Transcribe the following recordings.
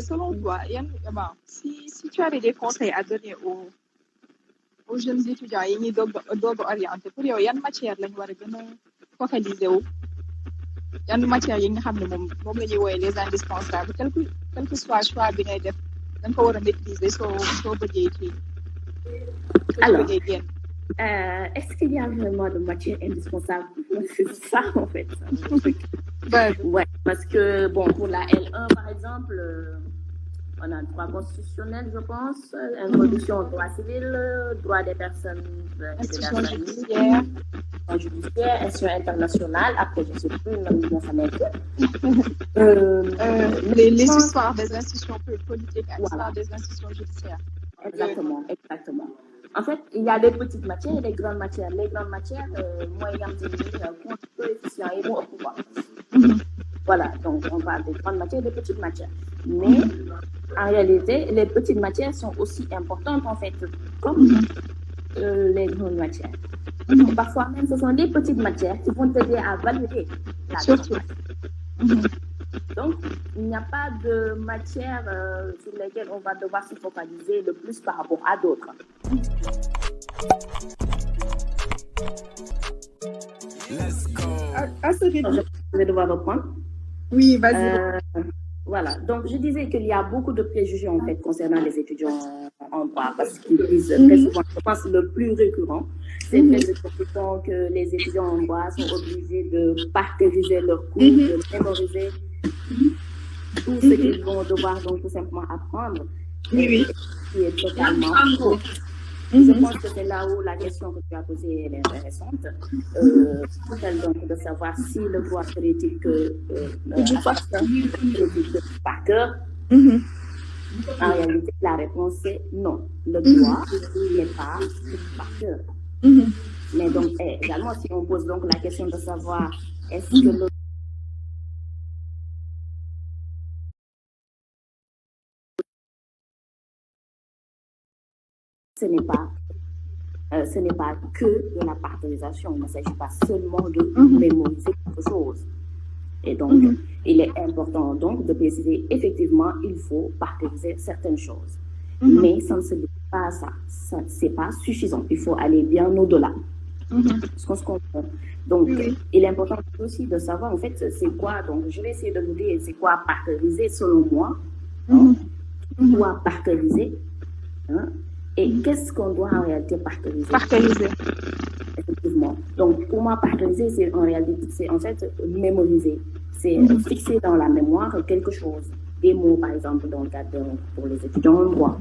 selon toi, si tu avais des conseils à donner aux jeunes étudiants yi ñuy doog orienté pour yow yan matière lañ war a gën a focaliser wu yan matière yi nga xam ne moom la ñuy woowee les indispensables quel que soit choix bi ngay def da nga ko war a maîtriser soo bëggee kii. Alors, est-ce qu'il y a vraiment de matière indispensable? C'est ça, en fait. Ouais, parce que, bon, pour la L1, par exemple, on a le droit constitutionnel, je pense, introduction au droit civil, droit des personnes institution judiciaire, institution internationale, après, je ne sais plus, même ça m'aide. Les histoires des institutions politiques, l'histoire des institutions judiciaires. Exactement. En fait, il y a des petites matières et des grandes matières. Les grandes matières, moi, il y a un coefficient et bon au pouvoir. Voilà, donc on parle des grandes matières et des petites matières. Mais en réalité, les petites matières sont aussi importantes, en fait, comme les grandes matières. Parfois même, ce sont des petites matières qui vont t'aider à valider la grande matière. Donc, il n'y a pas de matière sur lesquelles on va devoir se focaliser le plus par rapport à d'autres. Let's go. Je vais devoir reprendre. Oui, vas-y. Voilà, donc je disais qu'il y a beaucoup de préjugés en fait concernant les étudiants en droit parce qu'ils disent très souvent, je pense le plus récurrent, c'est que les étudiants en droit sont obligés de partager leurs cours, de mémoriser tout ce qu'ils vont devoir donc tout simplement apprendre. Oui. Qui est totalement faux. Je pense que c'est là où la question que tu as posée est intéressante. Celle donc de savoir si le droit serait-il que par cœur. En réalité, la réponse est non. Le droit n'est pas par cœur. Mais donc, également, si on pose donc la question de savoir est-ce que le ce n'est pas que de la partagerisation. Il ne s'agit pas seulement de mémoriser quelque chose. Et donc, il est important donc de préciser effectivement, il faut partager certaines choses. Mais ça ne se limite pas à ça. Ce n'est pas suffisant. Il faut aller bien au-delà. Ce qu'on se comprend. Donc, il est important aussi de savoir, en fait, c'est quoi. Donc, je vais essayer de vous dire, c'est quoi partager selon moi. Quoi partager. Et qu'est-ce qu'on doit en réalité partager? Effectivement. Donc, pour moi, partager, c'est en réalité, c'est en fait mémoriser. C'est fixer dans la mémoire quelque chose. Des mots, par exemple, dans le cadre pour les étudiants en droit.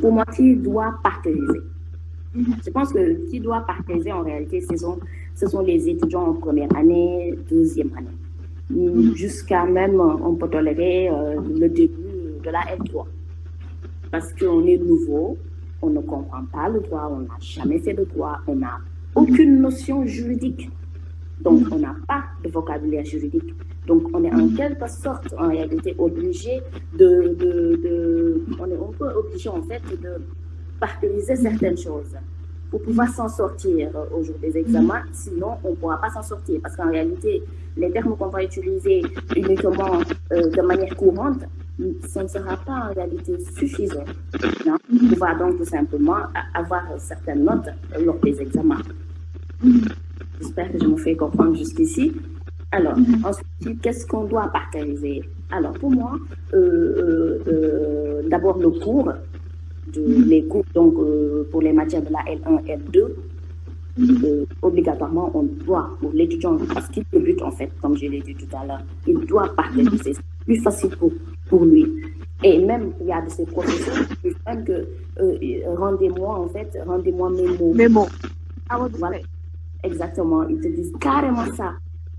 Pour moi, qui doit partager? Je pense que qui doit partager, en réalité, ce sont les étudiants en première année, deuxième année. Jusqu'à même, on peut tolérer le début de la L3. Parce qu'on est nouveau, on ne comprend pas le droit, on n'a jamais fait de droit, on n'a aucune notion juridique. Donc, on n'a pas de vocabulaire juridique. Donc, on est en quelque sorte, en réalité, obligé on est un peu obligé, en fait, de partager certaines choses pour pouvoir s'en sortir au jour des examens. Sinon, on ne pourra pas s'en sortir. Parce qu'en réalité, les termes qu'on va utiliser uniquement de manière courante, ça ne sera pas en réalité suffisant pour pouvoir donc tout simplement avoir certaines notes lors des examens. J'espère que je me fais comprendre jusqu'ici. Alors, ensuite, qu'est-ce qu'on doit partager? Alors, pour moi, d'abord le cours, les cours donc, pour les matières de la L1, L2, obligatoirement, on doit, pour l'étudiant, parce qu'il débute en fait, comme je l'ai dit tout à l'heure, il doit partager. C'est plus facile pour lui. Et même, il y a de ces professeurs qui disent même que rendez-moi mes mots. Voilà. Exactement, ils te disent carrément ça.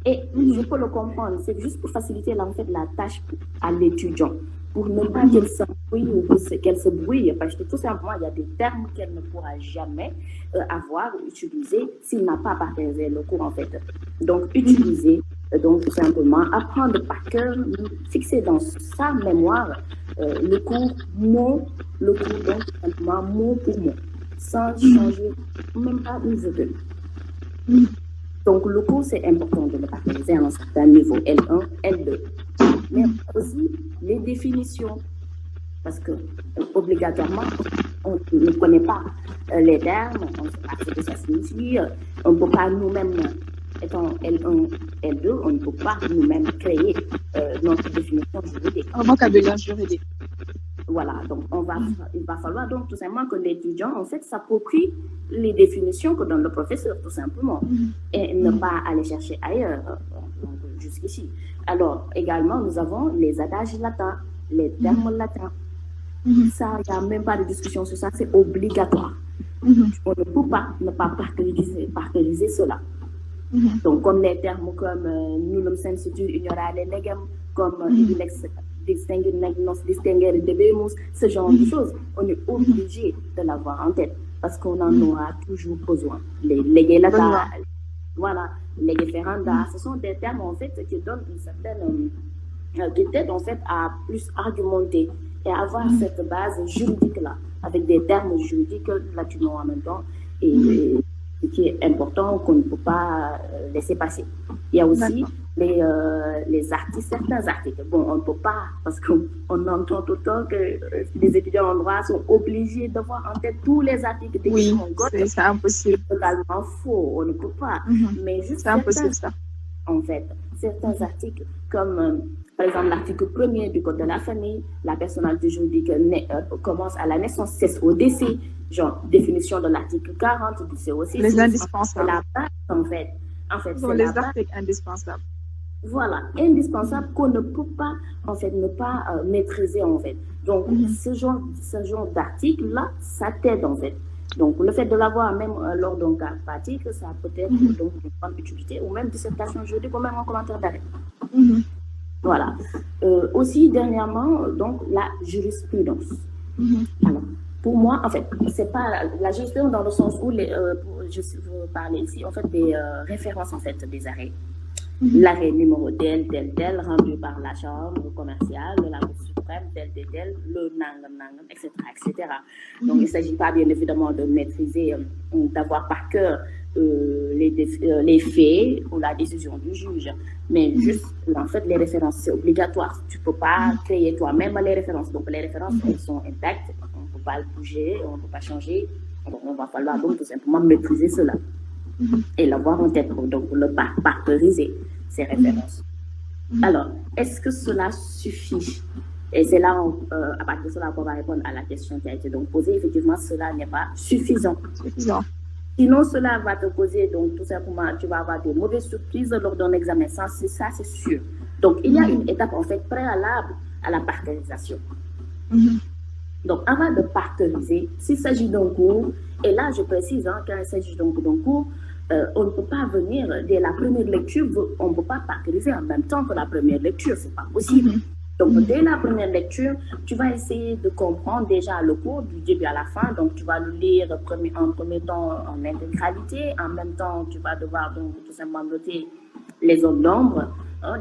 Et je peux le comprendre, c'est juste pour faciliter en fait, la tâche à l'étudiant, pour ne pas qu'elle s'embrouille ou qu'elle se brouille, parce que tout simplement, il y a des termes qu'elle ne pourra jamais avoir ou utiliser s'il n'a pas partagé le cours en fait. Donc, utiliser, donc tout simplement, apprendre par cœur, fixer dans sa mémoire le cours donc tout simplement mot pour mot, sans changer même pas une virgule. Donc, le cours, c'est important de le partager à un certain niveau, L1, L2. mais aussi les définitions. Parce que, obligatoirement, on ne connaît pas les termes, on ne sait pas ce que ça signifie. On ne peut pas nous-mêmes, étant L1, L2, on ne peut pas nous-mêmes créer notre définition juridique. Un vocabulaire juridique. Voilà, donc il va falloir donc tout simplement que l'étudiant, en fait, s'approprie les définitions que donne le professeur, tout simplement, et ne pas aller chercher ailleurs, donc jusqu'ici. Alors, également, nous avons les adages latins, les termes latins. Ça, il n'y a même pas de discussion sur ça, c'est obligatoire. On ne peut pas ne pas parceriser cela. Donc, comme les termes comme nullum sensitur ignorare legem, comme distinguer nos distinguer debemus, ce genre de choses, on est obligé de l'avoir en tête parce qu'on en aura toujours besoin. Les legelata, voilà, legeferenda, ce sont des termes en fait qui donnent une certaine, qui t'aident en fait à plus argumenter et avoir cette base juridique là, avec des termes juridiques latino en même temps et ce qui est important qu'on ne peut pas laisser passer. Il y a aussi les articles, certains articles. Bon, on ne peut pas, parce qu'on entend tout le temps que les étudiants en droit sont obligés d'avoir en tête tous les articles des c'est impossible. C'est totalement faux, on ne peut pas. Mais juste c'est impossible ça. En fait, certains articles, comme par exemple l'article 1er du Code de la famille, la personnalité juridique commence à la naissance, cesse au décès, genre définition de l'article 40 du COC. Les indispensables. La base, en fait c'est les articles indispensables. Voilà, indispensable qu'on ne peut pas, en fait, ne pas maîtriser, en fait. Donc, ce genre d'article-là, ça t'aide, en fait. Donc, le fait de l'avoir même lors d'un cas pratique, ça peut être donc une grande utilité, ou même dissertation juridique, ou même un commentaire d'arrêt. Voilà. Aussi, dernièrement, donc, la jurisprudence. Alors, pour moi, en fait, c'est pas la jurisprudence dans le sens où je veux parler ici, en fait, des références, en fait, des arrêts. L'arrêt numéro tel, rendu par la chambre commerciale de la Cour suprême, tel, le nangam, etc., etc. Donc, il ne s'agit pas, bien évidemment, de maîtriser, d'avoir par cœur les faits ou la décision du juge, mais juste, en fait, les références, c'est obligatoire. Tu ne peux pas créer toi-même les références. Donc, les références, elles sont intactes, on ne peut pas le bouger, on ne peut pas changer. Donc, on va falloir donc tout simplement maîtriser cela et l'avoir en tête, donc le parteriser, ces références. Alors, est-ce que cela suffit? Et c'est là, à partir de cela, qu'on va répondre à la question qui a été donc posée. Effectivement, cela n'est pas suffisant. Sinon, cela va te causer, donc tout simplement, tu vas avoir des mauvaises surprises lors d'un examen. Ça, c'est sûr. Donc, il y a une étape, en fait, préalable à la parterisation. Donc, avant de parteriser, s'il s'agit d'un cours, et là, je précise, quand il s'agit donc d'un cours, on ne peut pas venir dès la première lecture, on ne peut pas partiriser en même temps que la première lecture, c'est pas possible. Donc, dès la première lecture, tu vas essayer de comprendre déjà le cours du début à la fin. Donc, tu vas le lire en premier temps en intégralité. En même temps, tu vas devoir donc tout simplement noter les zones d'ombre,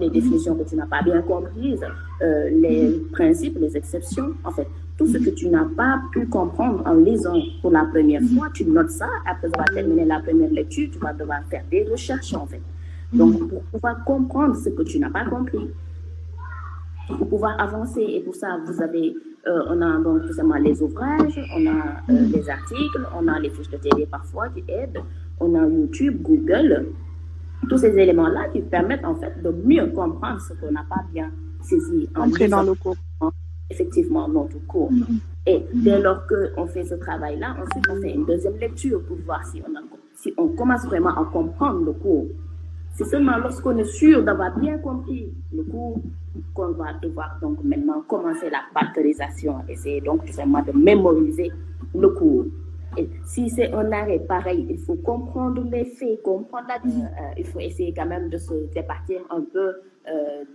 les définitions que tu n'as pas bien comprises, les principes, les exceptions, en fait. Tout ce que tu n'as pas pu comprendre en lisant pour la première fois, tu notes ça. Après avoir terminé la première lecture, tu vas devoir faire des recherches, en fait. Donc, pour pouvoir comprendre ce que tu n'as pas compris, pour pouvoir avancer, et pour ça, vous avez, on a donc tout simplement les ouvrages, on a les articles, on a les fiches de télé parfois qui aident, on a YouTube, Google, tous ces éléments-là qui permettent en fait de mieux comprendre ce qu'on n'a pas bien saisi. Entrer dans le cours. Effectivement, notre cours. Et dès lors qu'on fait ce travail-là, ensuite on fait une deuxième lecture pour voir si on commence vraiment à comprendre le cours. C'est seulement lorsqu'on est sûr d'avoir bien compris le cours qu'on va devoir donc maintenant commencer la parterisation, essayer donc tout simplement de mémoriser le cours. Et si c'est un arrêt pareil, il faut comprendre les faits, comprendre il faut essayer quand même de se départir un peu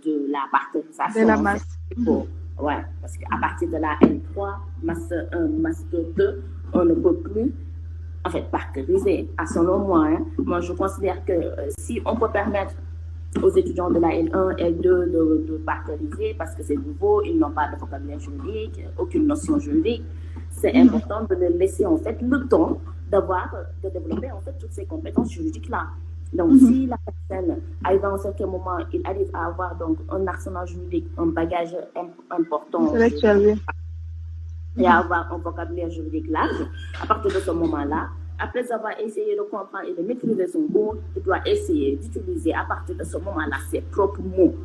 de la parterisation. De la masse. Ouais, parce qu'à partir de la L3, masse 1, masse 2, on ne peut plus en fait parteriser. Selon moi, moi je considère que si on peut permettre aux étudiants de la L1, L2 de parteriser parce que c'est nouveau, ils n'ont pas de vocabulaire juridique, aucune notion juridique, c'est important de leur laisser en fait le temps de développer en fait toutes ces compétences juridiques-là. Donc, si la personne arrive à un certain moment, il arrive à avoir donc un arsenal juridique, un bagage important et à avoir un vocabulaire juridique large, à partir de ce moment-là, après avoir essayé de comprendre et de maîtriser son cours, il doit essayer d'utiliser à partir de ce moment-là ses propres mots,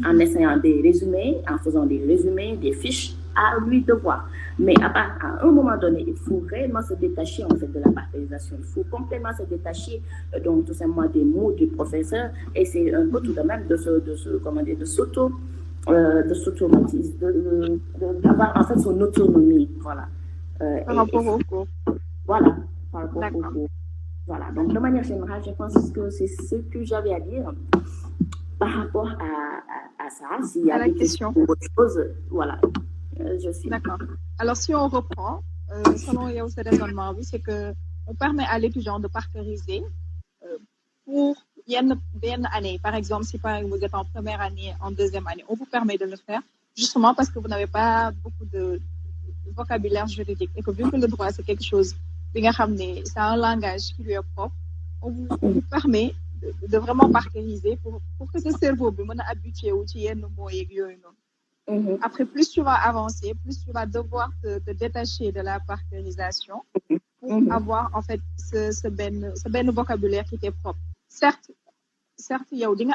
en essayant des résumés, en faisant des résumés, des fiches, à lui de voir. Mais à un moment donné, il faut réellement se détacher en fait de la parcérisation. Il faut complètement se détacher donc tout simplement des mots du professeur et c'est un peu tout de même de d'avoir en fait son autonomie, voilà. Par rapport au cours. Voilà, par rapport au cours. Voilà, donc de manière générale, je pense que c'est ce que j'avais à dire par rapport à ça. S'il y a des questions ou autre chose, voilà, je suis. D'accord. Alors, si on reprend, selon ce raisonnement, oui, c'est qu'on permet à l'étudiant de parceriser pour une année. Par exemple, si vous êtes en première année, en deuxième année, on vous permet de le faire justement parce que vous n'avez pas beaucoup de vocabulaire juridique. Et que vu que le droit, c'est quelque chose, c'est un langage qui lui est propre, on vous permet de vraiment parceriser pour que ce cerveau soit habitué aux mots et Après, plus tu vas avancer, plus tu vas devoir te détacher de la parcerisation pour avoir en fait ce vocabulaire qui t'est propre. Certes, il y a des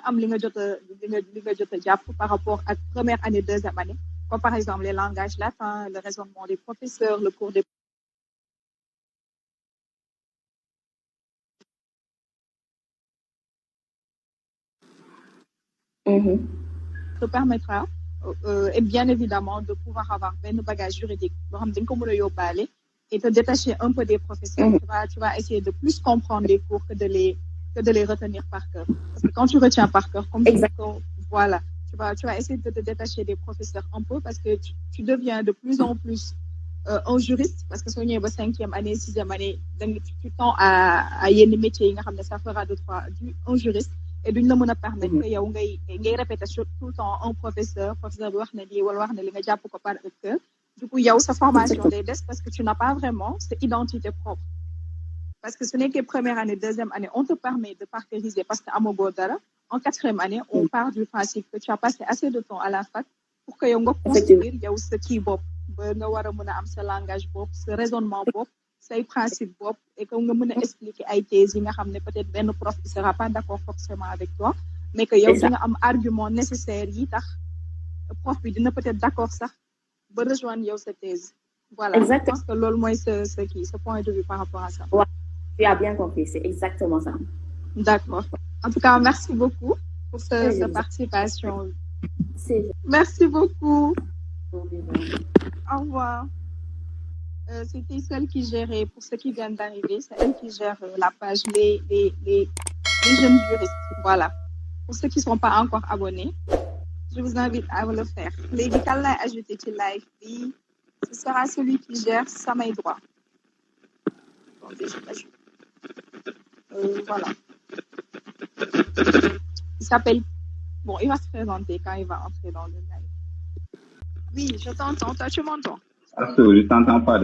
par rapport à la première année, deuxième année, comme par exemple les langages latins, le raisonnement des professeurs, le cours des te permettra et bien évidemment de pouvoir avoir un bagage juridique et te détacher un peu des professeurs. Tu vas essayer de plus comprendre les cours que de les retenir par cœur. Parce que quand tu retiens par cœur, comme voilà, tu vas essayer de te détacher des professeurs un peu parce que tu deviens de plus en plus un juriste. Parce que si on est 5e année, 6e année, tu tends à y aller métiers, ça fera de toi un juriste. Et d'une ne permettre que yow ngay répéter tout le temps un professeur bi wax na lii wala wax na li nga jàpp ko par cœur. Du coup yow sa formation day des parce que tu n'as pas vraiment cette identité propre. Parce que ce n'est que première année, deuxième année, on te permet de parceriser parce que amogo dara. En 4e année, on part du principe que tu as passé assez de temps à la fac pour que yow nga construire yow ce kii bopp ba nga war a mën a am sa langage bopp sa raisonnement bopp say principe bopp et que nga mën a expliquer ay thèses yi nga xam ne peut-être benn prof ne sera pas d'accord forcément avec toi mais que yow di nga am argument nécessaire yi tax prof bi dina peut-être d'accord sax ba rejoindre yow sa thèse. Voilà, je pense que loolu mooy ce point de vue par rapport à ça. Ouais, tu as bien compris, c'est exactement ça. D'accord. En tout cas, merci beaucoup pour cette participation. Merci beaucoup. Au revoir. C'était celle qui gérait, pour ceux qui viennent d'arriver, c'est elle qui gère la page les jeunes juristes. Voilà. Pour ceux qui ne sont pas encore abonnés, je vous invite à le faire. Les décals ajoutés sur live, ce sera celui qui gère Samay Droit. Voilà. Il s'appelle... Bon, il va se présenter quand il va entrer dans le live. Oui, je t'entends. Toi, tu m'entends? Ah, je t'entends pas.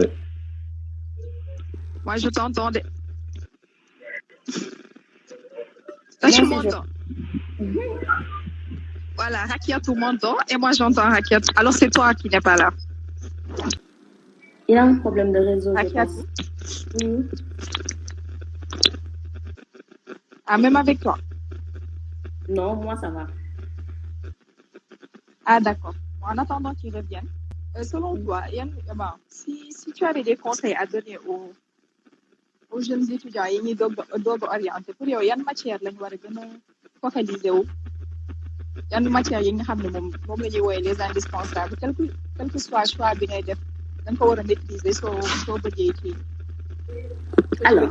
Moi, je t'entends. Toi, tu m'entends? Voilà, Rakiatou m'entend et moi, j'entends Rakiatou. Alors, c'est toi qui n'es pas là. Il a un problème de réseau. Rakiatou. Oui. Ah, même avec toi? Non, moi, ça va. Ah, d'accord. En attendant qu'il revienne, selon toi, si tu avais des conseils à donner aux jeunes étudiants qui sont orientés, pour eux, il y a une matière qui est focalisée. Il y a une matière qui est les indispensables. Quel que soit le choix que tu as fait, tu dois maîtriser ce que alors,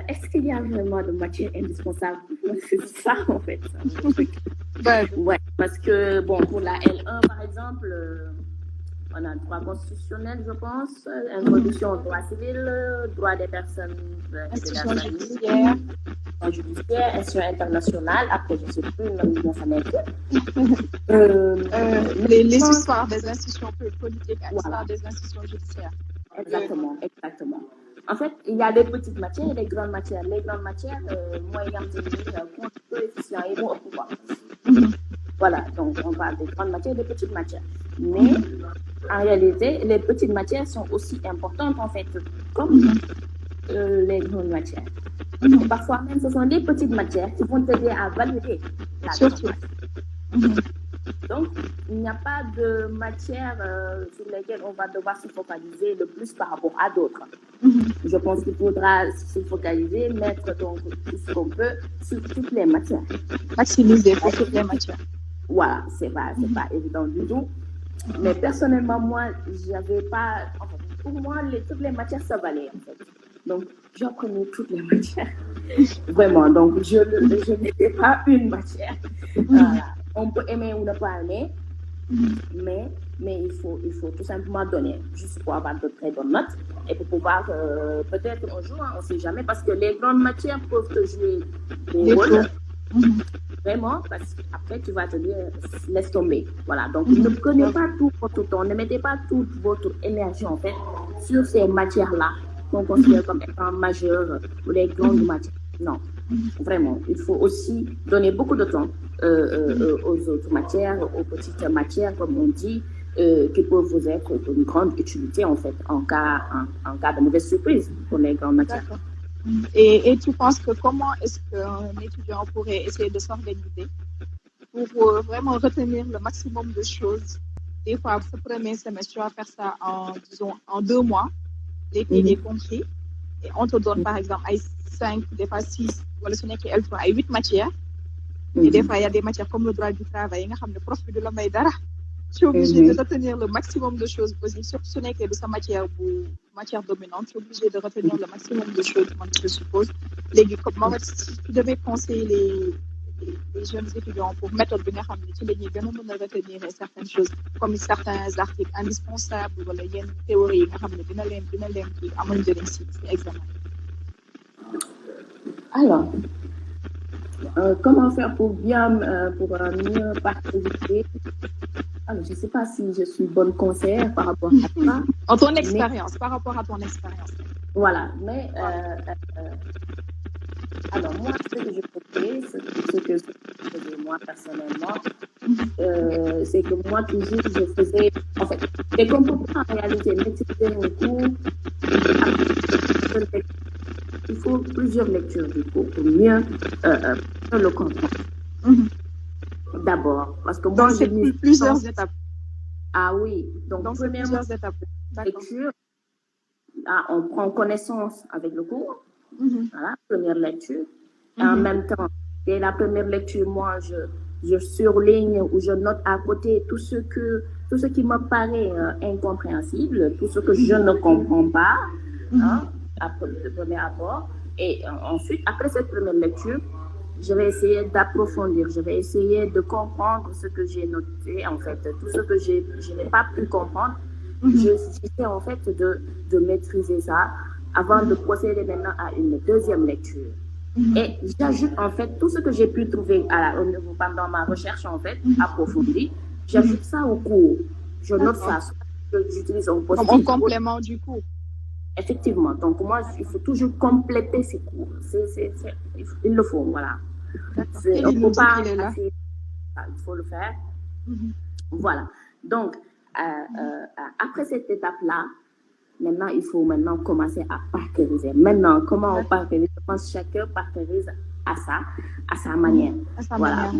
est-ce qu'il y a vraiment de matière indispensable? C'est ça, en fait. Ouais, parce que, bon, pour la L1, par exemple, on a le droit constitutionnel, je pense, introduction au droit civil, droit des personnes institution judiciaire, institution internationale, après, je ne sais plus, dans sa les histoires des institutions politiques, l'histoire des institutions judiciaires. Exactement. En fait, il y a les petites matières et les grandes matières. Les grandes matières, moi, il y a un coefficient et moi, pouvoir. Voilà, donc on parle des grandes matières et des petites matières. Mais en réalité, les petites matières sont aussi importantes, en fait, comme les grandes matières. Et parfois même, ce sont les petites matières qui vont t'aider à valider la grande matière. Donc, il n'y a pas de matière sur lesquelles on va devoir se focaliser le plus par rapport à d'autres. Je pense qu'il faudra se focaliser, mettre donc tout ce qu'on peut sur toutes les matières. Maximiser pour toutes les matières. Voilà, c'est pas évident du tout. Mais personnellement, moi, j'avais pas... Enfin, pour moi, toutes les matières, ça valait, en fait. Donc, j'apprenais toutes les matières. Vraiment, donc je n'étais pas une matière. Voilà. On peut aimer ou ne pas aimer, mais il faut tout simplement donner, juste pour avoir de très bonnes notes et pour pouvoir, peut-être un jour, on ne sait jamais, parce que les grandes matières peuvent te jouer des rôles. Vraiment, parce qu'après, tu vas te dire, laisse tomber. Voilà, donc ne prenez pas tout votre temps, ne mettez pas toute votre énergie, en fait, sur ces matières-là qu'on considère comme étant majeures ou les grandes matières. Non, vraiment, il faut aussi donner beaucoup de temps aux autres matières, aux petites matières, comme on dit, qui peuvent vous être d'une grande utilité, en fait, en cas de mauvaise surprise pour les grandes matières. Et tu penses que comment est-ce qu'un étudiant pourrait essayer de s'organiser pour vraiment retenir le maximum de choses? Des fois, ce premier semestre, tu vas faire ça en 2 mois, l'été est compris, et on te donne par exemple 5, des fois 6, voilà, ce n'est qu'elle soit 8 matières. Et des fois, il y a des matières comme le droit du travail, le prof de la Maïdara. Tu es obligé de retenir le maximum de choses possibles. Surtout ce n'est que de sa matière dominante, tu es obligé de retenir le maximum de choses, je suppose. Comment si tu devais conseiller les jeunes étudiants pour méthode de retenir certaines choses, comme certains articles indispensables, ou les théories, alors, comment faire pour mieux participer? Alors, je ne sais pas si je suis bonne conseillère par rapport à ça. En ton expérience, par rapport à ton expérience. Voilà, mais alors moi, ce que je faisais, ce que je faisais moi personnellement, c'est que moi toujours je faisais, en fait, et qu'on peut pas en réalité maîtriser un cours, il faut plusieurs lectures du cours pour mieux le comprendre. D'abord, parce que moi, j'ai mis plusieurs étapes. Ah oui, donc premièrement, plusieurs étapes. Lecture, on prend connaissance avec le cours. Voilà, première lecture. Et en même temps, dès la première lecture, moi, je surligne ou je note à côté tout ce qui me paraît incompréhensible, tout ce que je ne comprends pas, de premier abord. Et ensuite, après cette première lecture, je vais essayer d'approfondir, je vais essayer de comprendre ce que j'ai noté, en fait, tout ce que je n'ai pas pu comprendre. J'essaie en fait de maîtriser ça avant de procéder maintenant à une deuxième lecture. Et j'ajoute en fait tout ce que j'ai pu trouver pendant ma recherche en fait approfondie, j'ajoute ça au cours. Je note ça, j'utilise un post-it. Comme un complément du cours. Effectivement. Donc moi, il faut toujours compléter ces cours. Il le faut, voilà. On peut pas passer, il faut le faire. Voilà. Donc, après cette étape-là, maintenant, il faut commencer à parceriser. Maintenant, comment on parcerise? Je pense que chacun parcerise à sa manière. Voilà.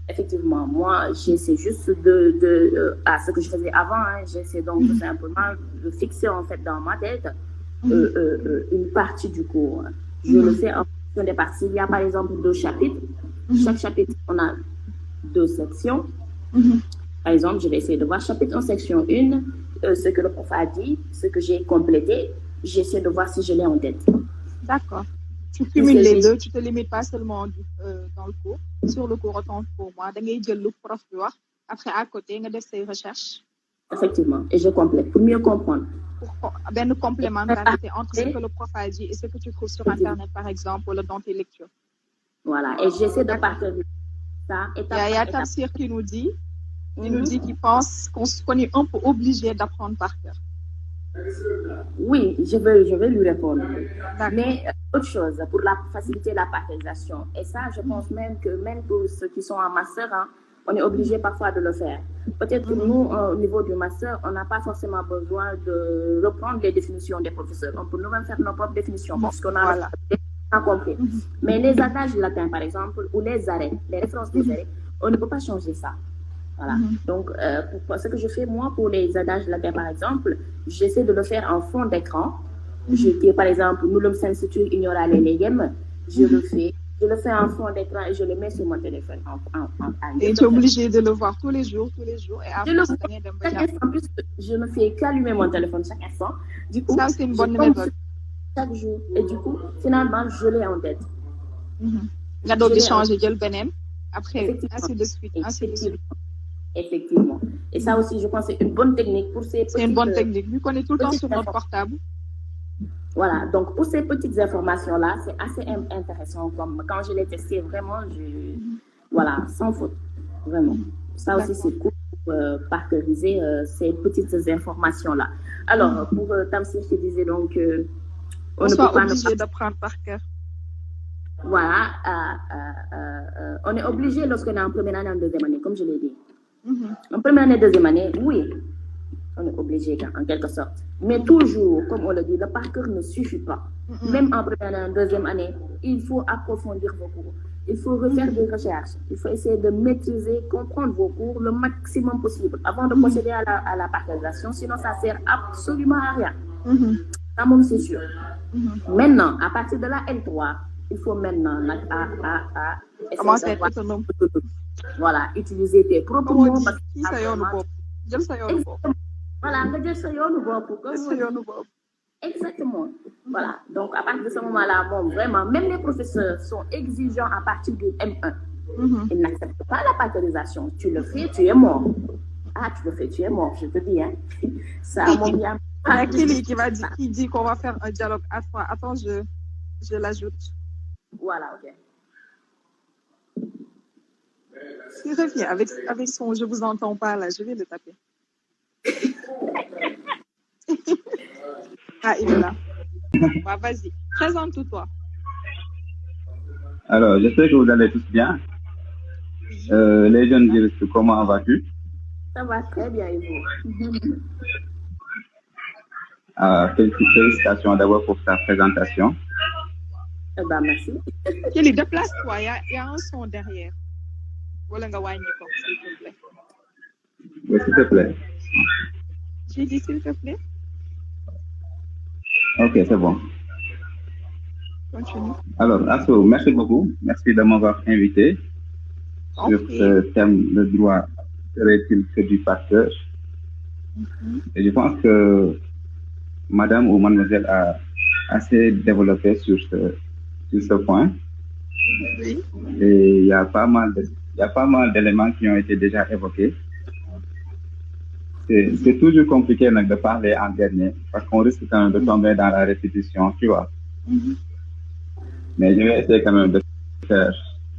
Effectivement, moi, j'essaie juste ce que je faisais avant, j'essaie donc tout simplement de fixer en fait dans ma tête une partie du cours. Je le fais en fonction des parties. Il y a par exemple 2 chapitres. Chaque chapitre, on a 2 sections. Par exemple, je vais essayer de voir chapitre 1, section 1, ce que le prof a dit, ce que j'ai complété. J'essaie de voir si je l'ai en tête. D'accord. Tu cumules les deux, tu ne te limites pas seulement dans le cours. Sur le cours, autant pour moi, le prof, après à côté, tu fais ses recherches. Effectivement, et je complète pour mieux comprendre. Une complémentarité entre ce que le prof a dit et ce que tu trouves sur Internet, par exemple, ou dans tes lectures. Voilà, et j'essaie de partager ça. Il y a Tafsir qui nous dit qu'il pense qu'on est un peu obligé d'apprendre par cœur. Oui, je vais lui répondre. Mais autre chose, pour faciliter la partagerisation, et ça, je pense même que même pour ceux qui sont en master, hein, on est obligé parfois de le faire. Peut-être que nous, au niveau du master, on n'a pas forcément besoin de reprendre les définitions des professeurs. On peut nous-mêmes faire nos propres définitions parce qu'on a compris. Mais les adages latins, par exemple, ou les arrêts, les références des arrêts, on ne peut pas changer ça. Voilà. Donc, pour ce que je fais, moi, pour les adages latins, par exemple, j'essaie de le faire en fond d'écran. Par exemple, nullum sensitur ignora legem, je le fais en fond d'écran et je le mets sur mon téléphone. Et tu es obligé de le voir tous les jours. Et après, en plus, je ne fais qu'allumer mon téléphone chaque instant. Du coup, ça, c'est une bonne méthode. Chaque jour. Et du coup, finalement, je l'ai en tête. La dose d'échanger, je le bénin. Après, ainsi de suite. Effectivement. Et ça aussi, je pense que c'est une bonne technique pour ces petites... C'est une bonne technique, vu qu'on est tout le temps sur notre portable. Voilà, donc pour ces petites informations-là, c'est assez intéressant. Comme quand je l'ai testé, vraiment, voilà, sans faute. Vraiment. Ça aussi, c'est cool pour partager ces petites informations-là. Alors, pour Tamsir, je disais donc... on n'est pas obligé d'apprendre par cœur. Voilà. On est obligé lorsqu'on est en première année, en deuxième année, comme je l'ai dit. En première année, deuxième année, oui, on est obligé en quelque sorte. Mais toujours, comme on le dit, le par cœur ne suffit pas. Même en première année, en deuxième année, il faut approfondir vos cours. Il faut refaire des recherches. Il faut essayer de maîtriser, comprendre vos cours le maximum possible avant de procéder à la partagerisation. Sinon, ça ne sert absolument à rien. Ça, même, c'est sûr. Maintenant, à partir de la L3, il faut maintenant commencer à être autonome. Voilà, utiliser tes propres mots. Voilà, exactement. Voilà, donc à partir de ce moment-là, bon, vraiment, même les professeurs sont exigeants à partir du M1. Ils n'acceptent pas la partagerisation. Tu le fais, tu es mort. Ah, tu le fais, tu es mort, je te dis. Hein. Ça, mon bien. Il y a Kelly qui dit qu'on va faire un dialogue à 3. Attends, je l'ajoute. Voilà, ok. Il revient avec son « je vous entends pas » là, je vais le taper. Ah, il est là. Bah, vas-y, présente-toi. Alors, j'espère que vous allez tous bien. Les jeunes juristes, comment vas-tu? Ça va très bien, et vous? Félicitations d'abord pour ta présentation. Merci. Kelly, déplace-toi, il y a un son derrière. S'il te plaît. Oui, s'il te plaît. J'ai dit s'il te plaît. Ok, c'est bon. Continue. Alors, Asso, merci beaucoup. Merci de m'avoir invité sur ce thème, le droit serait-il que du facteur. Et je pense que madame ou mademoiselle a assez développé sur ce point. Oui. Et il y a pas mal d'éléments qui ont été déjà évoqués. C'est toujours compliqué de parler en dernier parce qu'on risque quand même de tomber dans la répétition, tu vois. Mais je vais essayer quand même de faire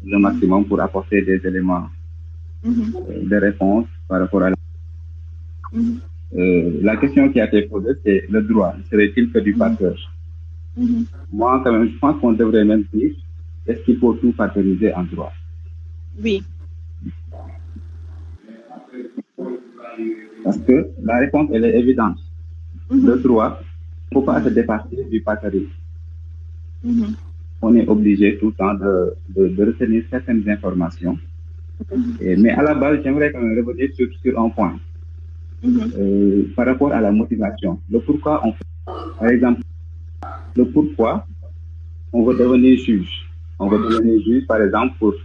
le maximum pour apporter des éléments de réponse par rapport à la question qui a été posée, c'est le droit. Serait-il que du facteur? Moi, quand même, je pense qu'on devrait même dire, est-ce qu'il faut tout factoriser en droit? Oui. Parce que la réponse, elle est évidente. Le droit, il ne faut pas se départir du factorisme. On est obligé tout le temps de retenir certaines informations. Mais à la base, j'aimerais quand même revenir sur un point. Par rapport à la motivation. Le pourquoi on fait. Par exemple, le pourquoi on veut devenir juge. On veut devenir juge, par exemple, pour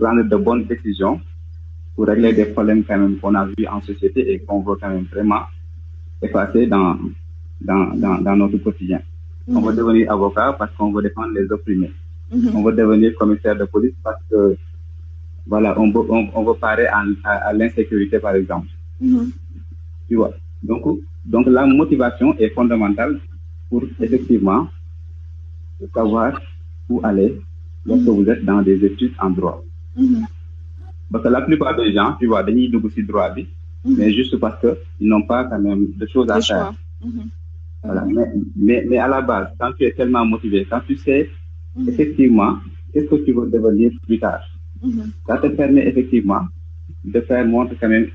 rendre de bonnes décisions, pour régler des problèmes quand même qu'on a vus en société et qu'on veut quand même vraiment effacer dans notre quotidien. On veut devenir avocat parce qu'on veut défendre les opprimés. On veut devenir commissaire de police parce que voilà, on veut parer à l'insécurité, par exemple. Tu vois. Donc la motivation est fondamentale pour effectivement savoir où aller lorsque vous êtes dans des études en droit. Parce que la plupart des gens, tu vois, dañuy dugg ci droit bi mais juste parce qu'ils n'ont pas quand même de choses à faire. Voilà. Mais à la base, quand tu es tellement motivé, quand tu sais effectivement qu'est-ce que tu veux devenir plus tard, ça te permet effectivement de faire montre quand même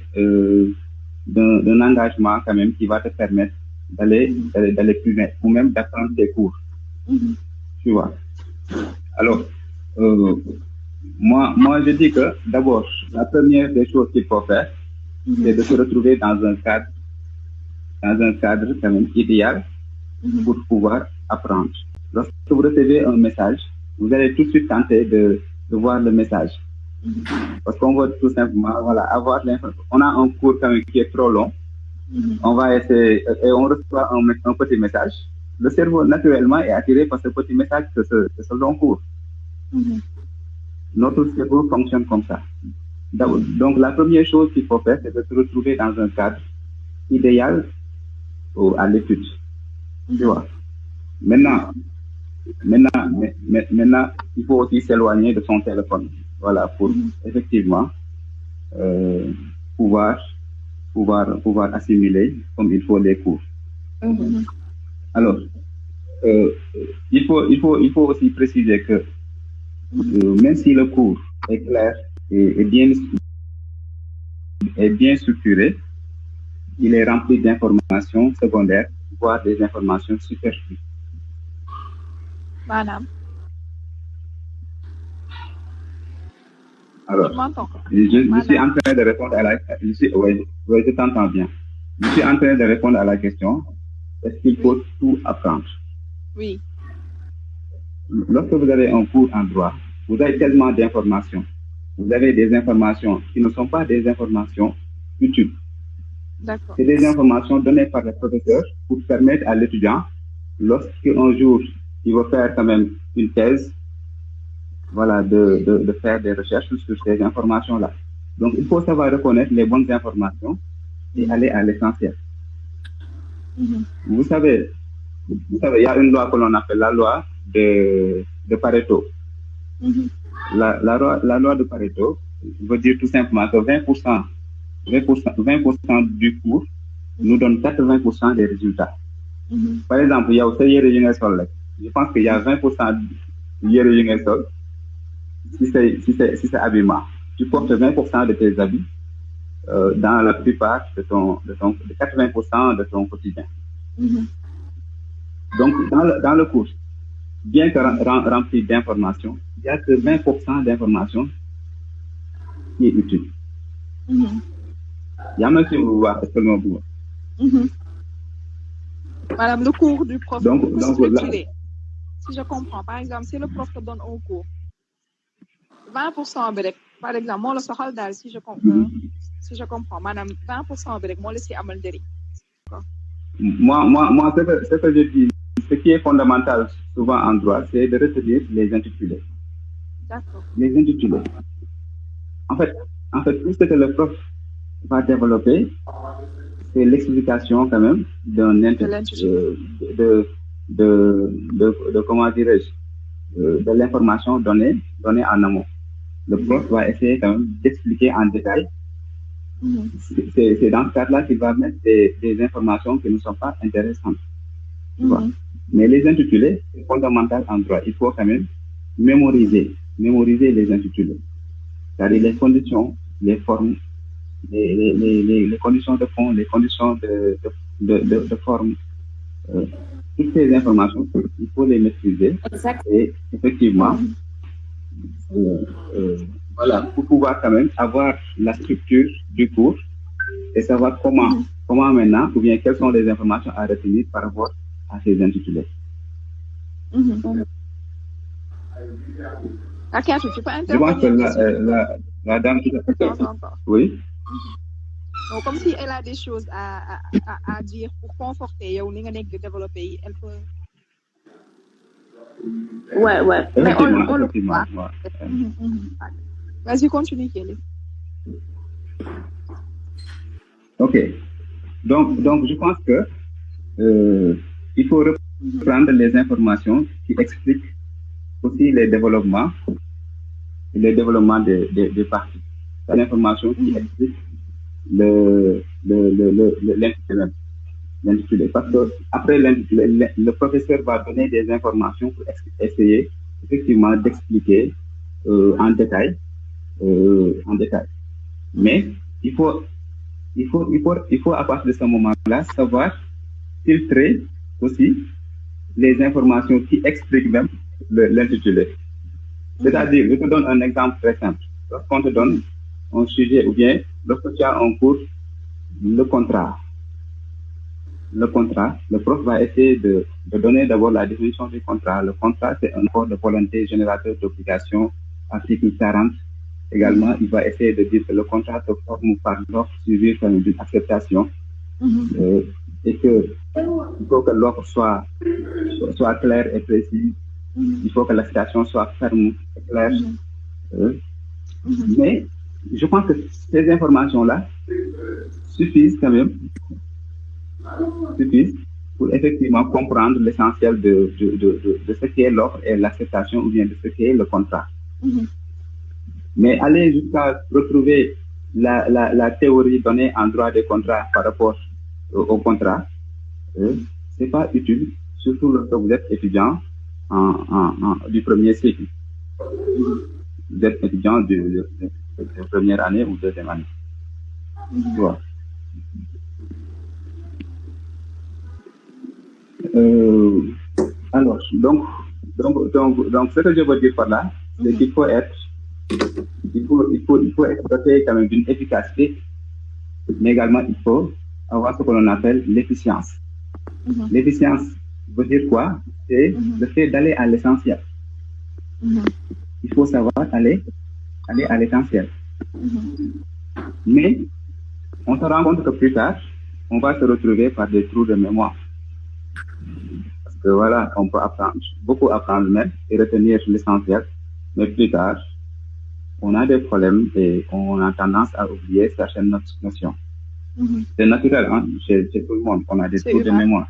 d'un engagement quand même qui va te permettre d'aller plus loin ou même d'apprendre des cours. Tu vois. Alors, moi, je dis que d'abord, la première des choses qu'il faut faire, c'est de se retrouver dans un cadre quand même idéal pour pouvoir apprendre. Lorsque vous recevez un message, vous allez tout de suite tenter de voir le message. Parce qu'on veut tout simplement avoir l'information. On a un cours quand même qui est trop long. On va essayer et on reçoit un petit message. Le cerveau, naturellement, est attiré par ce petit message de ce long cours. Notre cerveau fonctionne comme ça. Donc, la première chose qu'il faut faire, c'est de se retrouver dans un cadre idéal à l'étude. Tu vois. Maintenant, il faut aussi s'éloigner de son téléphone. Voilà, pour effectivement pouvoir assimiler comme il faut les cours. Alors, il faut aussi préciser que même si le cours est clair et bien structuré, il est rempli d'informations secondaires, voire des informations superflues. Madame. Alors, je suis en train de répondre à la question. Oui, je t'entends bien. Je suis en train de répondre à la question. Est-ce qu'il faut tout apprendre? Oui. Lorsque vous avez un cours en droit, vous avez tellement d'informations. Vous avez des informations qui ne sont pas des informations utiles. D'accord. C'est des informations données par le professeur pour permettre à l'étudiant, lorsqu'un jour il va faire quand même une thèse, voilà, de faire des recherches sur ces informations-là. Donc, il faut savoir reconnaître les bonnes informations et aller à l'essentiel. Vous savez, il y a une loi que l'on appelle la loi de Pareto. La loi de Pareto veut dire tout simplement que 20% du cours nous donne 80% des résultats. Par exemple, il y a aussi je pense qu'il y a 20% de sol. Si c'est habillement, tu portes 20% de tes habits dans la plupart de 80% de ton quotidien. Donc, dans le cours, bien que rempli d'informations, il n'y a que 20% d'informations qui est utile. Il y a même si vous voyez seulement vous. Madame, le cours du prof, donc si je comprends, par exemple, si le prof te donne un cours, 20% par exemple, moi le soxal dal si je comprends, madame, 20% moi le si amal deri. Moi ce que je dis, ce qui est fondamental souvent en droit, c'est de retenir les intitulés. D'accord. Les intitulés. En fait, tout ce que le prof va développer, c'est l'explication quand même d'un intitulé, de comment dirais-je, de l'information donnée en amont. Le prof va essayer quand même d'expliquer en détail. C'est dans ce cadre-là qu'il va mettre des informations qui ne sont pas intéressantes. Mais les intitulés, c'est fondamental en droit. Il faut quand même mémoriser les intitulés. C'est-à-dire les conditions, les formes, les conditions de fond, les conditions de forme. Toutes ces informations, il faut les maîtriser. Exact. Et effectivement, voilà, pour pouvoir quand même avoir la structure du cours et savoir comment maintenant, ou bien quelles sont les informations à retenir par rapport à ces intitulés. Tu peux intervenir. Je pense que la dame qui oui. Donc, comme si elle a des choses à dire pour conforter et développer, elle peut. Ouais. Mais on le voit. Vas-y, continue, Kelly. Ok. Donc, je pense que il faut reprendre les informations qui expliquent aussi les développements des parties. C'est l'information qui explique l'intitulé. Parce que après, le professeur va donner des informations pour essayer effectivement d'expliquer en détail. Mais il faut à partir de ce moment-là savoir filtrer aussi les informations qui expliquent même l'intitulé. C'est-à-dire, je te donne un exemple très simple. Lorsqu'on te donne un sujet ou bien lorsque tu as un cours, le contrat, le prof va essayer de donner d'abord la définition du contrat. Le contrat, c'est un accord de volonté générateur d'obligation, article 40. Également, il va essayer de dire que le contrat se forme par l'offre suivie d'une acceptation et que il faut que l'offre soit claire et précise. Il faut que la citation soit ferme et claire. Mais je pense que ces informations-là suffisent quand même pour effectivement comprendre l'essentiel de ce qu'est l'offre et l'acceptation ou bien de ce qu'est le contrat. Mais aller jusqu'à retrouver la théorie donnée en droit des contrats par rapport au contrat, c'est pas utile, surtout lorsque vous êtes étudiant du premier cycle. Vous êtes étudiant de première année ou deuxième année. Voilà. Alors, donc, ce que je veux dire par là, c'est qu'il faut être doté quand même d'une efficacité, mais également il faut avoir ce que l'on appelle l'efficience. L'efficience veut dire quoi? C'est le fait d'aller à l'essentiel. Il faut savoir aller à l'essentiel. Mais on se rend compte que plus tard, on va se retrouver par des trous de mémoire. Parce que voilà, on peut beaucoup apprendre même et retenir l'essentiel, mais plus tard, on a des problèmes et on a tendance à oublier certaines notions. C'est naturel, hein, chez tout le monde, on a des trous de mémoire.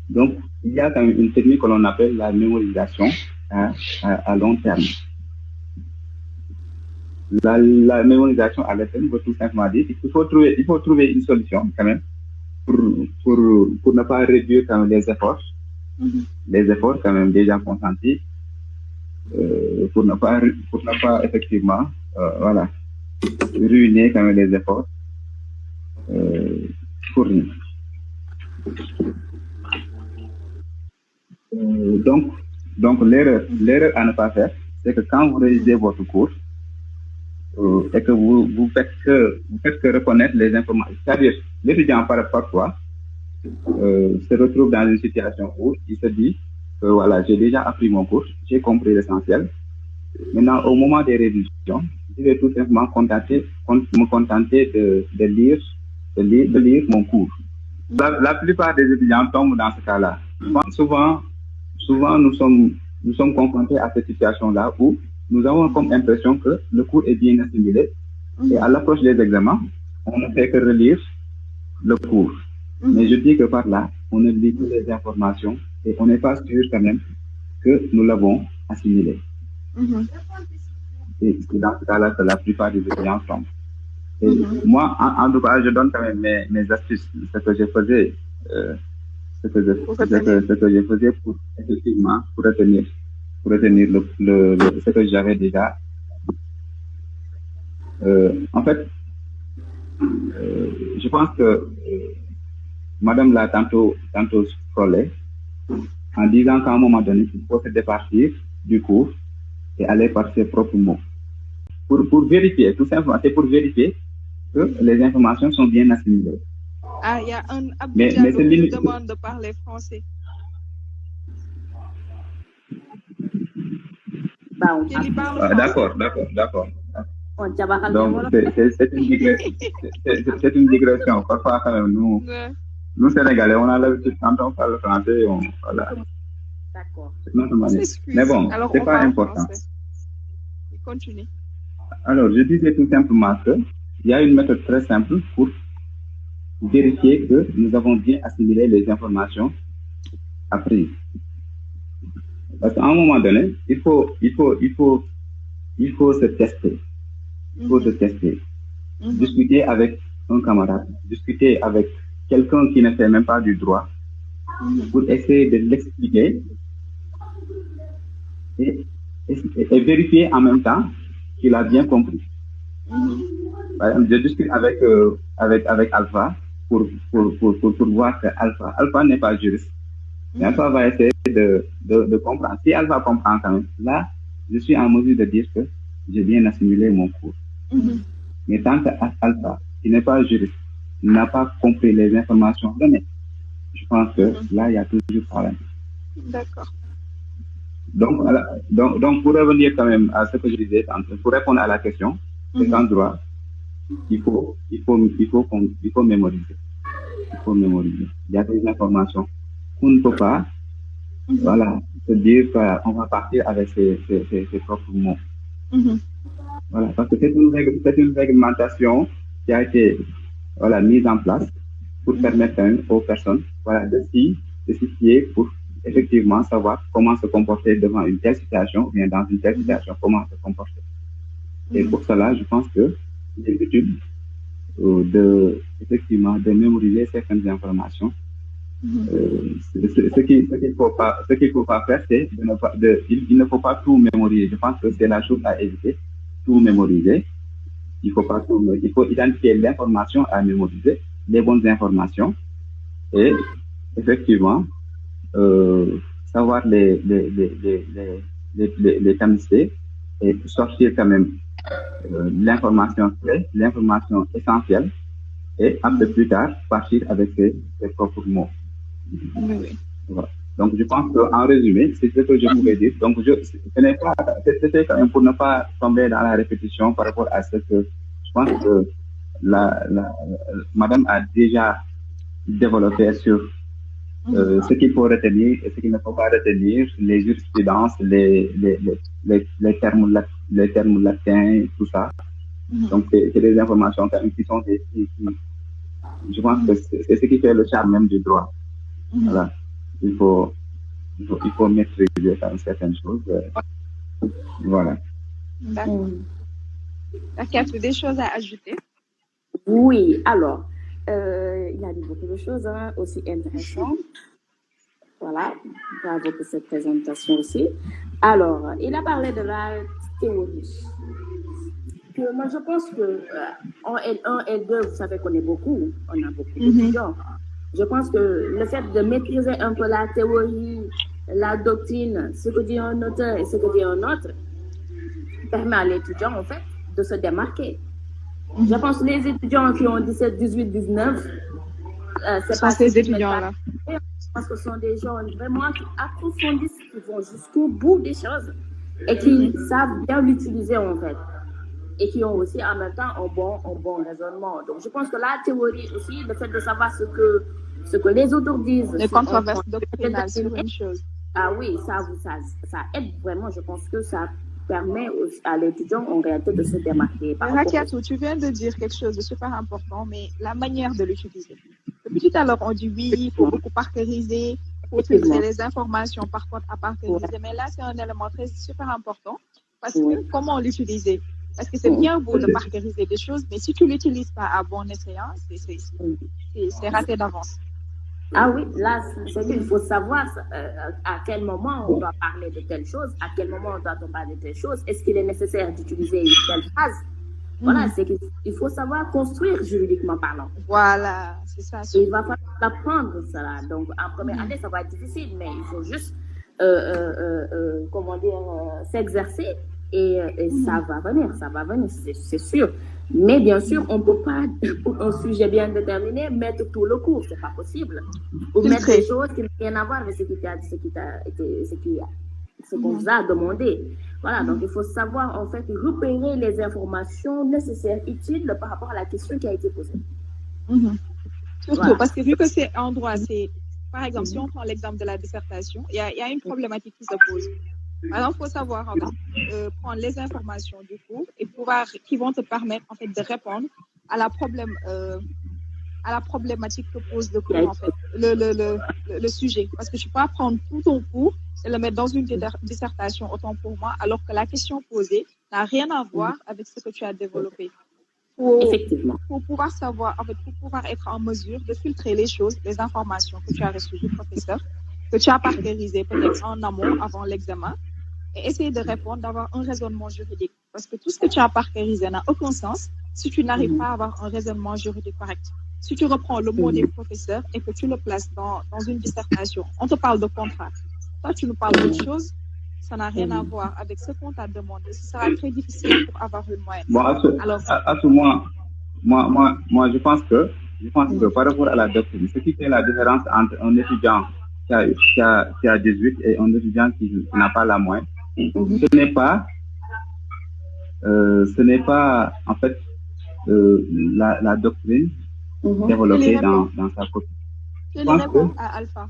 Donc, il y a quand même une technique que l'on appelle la mémorisation à long terme. La mémorisation à long terme veut tout simplement dire qu'il faut trouver une solution quand même pour ne pas réduire quand même les efforts quand même déjà consentis, pour ne pas effectivement voilà, ruiner quand même les efforts fournis. Donc l'erreur à ne pas faire, c'est que quand vous réalisez votre cours et que vous faites que reconnaître les informations, c'est-à-dire l'étudiant parfois se retrouve dans une situation où il se dit que voilà, j'ai déjà appris mon cours, j'ai compris l'essentiel. Maintenant, au moment des révisions, je vais tout simplement me contenter de lire mon cours. La plupart des étudiants tombent dans ce cas-là. Souvent, nous sommes confrontés à cette situation-là où nous avons comme impression que le cours est bien assimilé et à l'approche des examens, on ne fait que relire le cours. Mais je dis que par là, on ne lit que les informations et on n'est pas sûr quand même que nous l'avons assimilé. Et c'est dans ce cas-là que la plupart des étudiants tombent. Et moi, en tout cas, je donne quand même mes astuces, ce que je faisais, pour effectivement pour retenir ce que j'avais déjà. En fait, je pense que Madame l'a tantôt scrollé en disant qu'à un moment donné, il faut se départir du cours et aller par ses propres mots. Pour vérifier, tout simplement, c'est pour vérifier que les informations sont bien assimilées. Ah, il y a un Abidjan qui me demande de parler français. D'accord. Donc, c'est une digression. Parfois, quand même, nous Sénégalais, on a l'habitude, quand on parle français, voilà. D'accord. Mais bon, c'est pas important. Continue. Alors, je disais tout simplement qu'il y a une méthode très simple pour vérifier que nous avons bien assimilé les informations apprises. Parce qu'à un moment donné, il faut se tester. Il faut se tester. discuter avec un camarade, discuter avec quelqu'un qui ne fait même pas du droit, pour essayer de l'expliquer et vérifier en même temps qu'il a bien compris. Par exemple, je discute avec Alpha pour voir que Alpha n'est pas juriste. Mais Alpha va essayer de comprendre. Si Alpha comprend quand même, là, je suis en mesure de dire que j'ai bien assimilé mon cours. Mais tant que Alpha, qui n'est pas juriste, n'a pas compris les informations données, je pense que là, il y a toujours problème. D'accord. Donc, pour revenir quand même à ce que je disais, pour répondre à la question, c'est qu'en droit, il faut mémoriser. Il faut mémoriser. Il y a des informations qu'on ne peut pas, se dire qu'on va partir avec ses propres mots. Voilà, parce que c'est une réglementation qui a été, mise en place pour permettre aux personnes, de s'y fier pour effectivement savoir comment se comporter devant une telle situation ou bien dans une telle situation, comment se comporter. Et pour cela, je pense que il est utile effectivement de mémoriser certaines informations. Ce qu'il faut pas faire, c'est il ne faut pas tout mémoriser. Je pense que c'est la chose à éviter, tout mémoriser. Il faut identifier l'information à mémoriser, les bonnes informations, et effectivement savoir les tamiser et sortir quand même l'information clé, l'information essentielle, et un peu plus tard partir avec ses propres mots. Voilà. Donc je pense qu'en résumé, c'est ce que je pouvais dire. Donc c'était quand même pour ne pas tomber dans la répétition par rapport à ce que je pense que madame a déjà développé sur ce qu'il faut retenir et ce qu'il ne faut pas retenir, les jurisprudences, les termes latins, tout ça. Donc, c'est des informations quand même qui sont je pense que c'est ce qui fait le charme même du droit. Voilà. Il faut maîtriser certaines choses. Voilà. D'accord. Est-ce qu'il y a des choses à ajouter? Oui, alors, il a dit beaucoup de choses aussi intéressantes. Voilà, bravo pour cette présentation aussi. Alors, il a parlé de la théorie. Moi, je pense que en L1, L2, vous savez qu'on est beaucoup, on a beaucoup d'étudiants. Je pense que le fait de maîtriser un peu la théorie, la doctrine, ce que dit un auteur et ce que dit un autre, permet à l'étudiant, en fait, de se démarquer. Je pense que les étudiants qui ont 17, 18, 19, c'est pas ces étudiants-là. Je pense que ce sont des gens vraiment qui approfondissent, qui vont jusqu'au bout des choses et qui savent bien l'utiliser, en fait. Et qui ont aussi en même temps un bon raisonnement. Donc, je pense que la théorie aussi, le fait de savoir ce que les auteurs disent. Les controverses doctrinales sur une chose. Ah oui, ça aide vraiment. Je pense que ça permet à l'étudiant en réalité de se démarquer. Rakiatou, tu viens de dire quelque chose de super important, mais la manière de l'utiliser. Depuis tout à l'heure, on dit oui, il faut beaucoup parceriser, il faut filtrer les informations par contre à parceriser. Mais là, c'est un élément super important parce que comment l'utiliser? Parce que c'est bien beau de parceriser des choses, mais si tu ne l'utilises pas à bon escient, c'est raté d'avance. Ah oui, là, c'est qu'il faut savoir à quel moment on doit parler de telle chose, à quel moment on doit parler de telle chose. Est-ce qu'il est nécessaire d'utiliser une telle phrase? Voilà, c'est qu'il faut savoir construire juridiquement parlant. Voilà, c'est ça. Il va falloir apprendre cela. Donc, en première année, ça va être difficile, mais il faut juste, s'exercer. Et ça va venir, c'est sûr. Mais bien sûr, on ne peut pas, pour un sujet bien déterminé, mettre tout le cours, c'est pas possible. Ou mettre des choses qui n'ont rien à voir avec ce qu'on vous a demandé. Voilà, donc il faut savoir en fait repérer les informations nécessaires, utiles par rapport à la question qui a été posée. Surtout, parce que vu que c'est en droit, c'est, par exemple, si on prend l'exemple de la dissertation, il y a une problématique qui se pose. Alors, il faut savoir prendre les informations du cours et qui vont te permettre en fait de répondre à la problématique que pose le cours en fait, le sujet. Parce que tu peux pas prendre tout ton cours et le mettre dans une dissertation autant pour moi, alors que la question posée n'a rien à voir avec ce que tu as développé. Effectivement. Pour pouvoir savoir, en fait, pour pouvoir être en mesure de filtrer les choses, les informations que tu as reçues du professeur, que tu as parcourisées peut-être en amont, avant l'examen, et essayer de répondre, d'avoir un raisonnement juridique. Parce que tout ce que tu as parcourisé n'a aucun sens si tu n'arrives pas à avoir un raisonnement juridique correct. Si tu reprends le mot des professeurs et que tu le places dans une dissertation, on te parle de contrat. Toi, tu nous parles d'autre chose, ça n'a rien à voir avec ce qu'on t'a demandé. Ce sera très difficile pour avoir une moyenne. Moi, je pense que par rapport à la doctrine, ce qui fait la différence entre un étudiant qui a 18 et un étudiant qui n'a pas la moyenne, ce n'est pas en fait la doctrine développée dans sa copie. Je réponds à Alpha.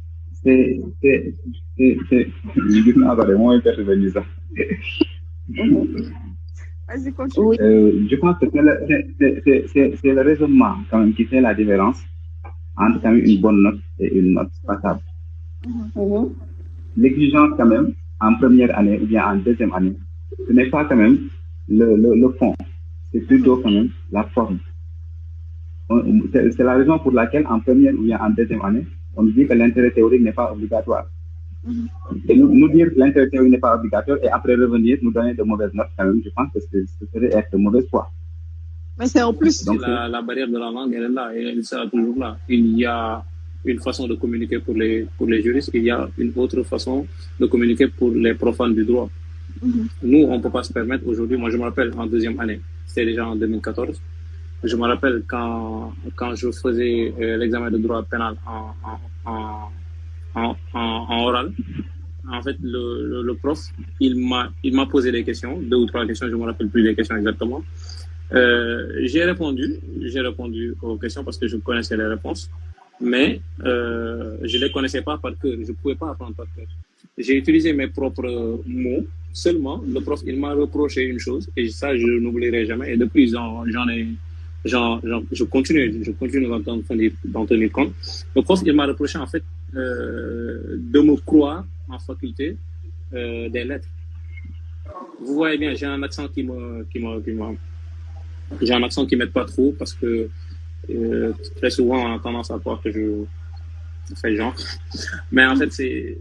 Vas-y, continue. Je pense que c'est le raisonnement quand même qui fait la différence entre quand même une bonne note et une note passable. L'exigence quand même en première année ou bien en deuxième année, ce n'est pas quand même le fond, c'est plutôt quand même la forme. C'est la raison pour laquelle en première ou bien en deuxième année, on dit que l'intérêt théorique n'est pas obligatoire. Et nous dire que l'intérêt théorique n'est pas obligatoire et après revenir nous donner de mauvaises notes, quand même, je pense que ce serait être de mauvaise foi. Mais c'est en plus. Donc, la barrière de la langue, elle est là et elle sera toujours là. Il y a une façon de communiquer pour les juristes, il y a une autre façon de communiquer pour les profanes du droit. Nous, on ne peut pas se permettre aujourd'hui. Moi, je me rappelle en deuxième année, c'était déjà en 2014. Je me rappelle quand je faisais l'examen de droit pénal en oral. En fait, le prof, il m'a posé des questions, 2 ou 3 questions, je ne me rappelle plus des questions exactement. J'ai répondu aux questions parce que je connaissais les réponses, mais je ne les connaissais pas par cœur, je ne pouvais pas apprendre par cœur. J'ai utilisé mes propres mots, seulement le prof, il m'a reproché une chose, et ça, je n'oublierai jamais, et depuis, je continue d'en tenir compte. Le prof, il m'a reproché, en fait, de me croire en faculté des lettres. Vous voyez bien, j'ai un accent qui m'aide pas trop parce que très souvent on a tendance à croire que je fais genre. Mais en fait, c'est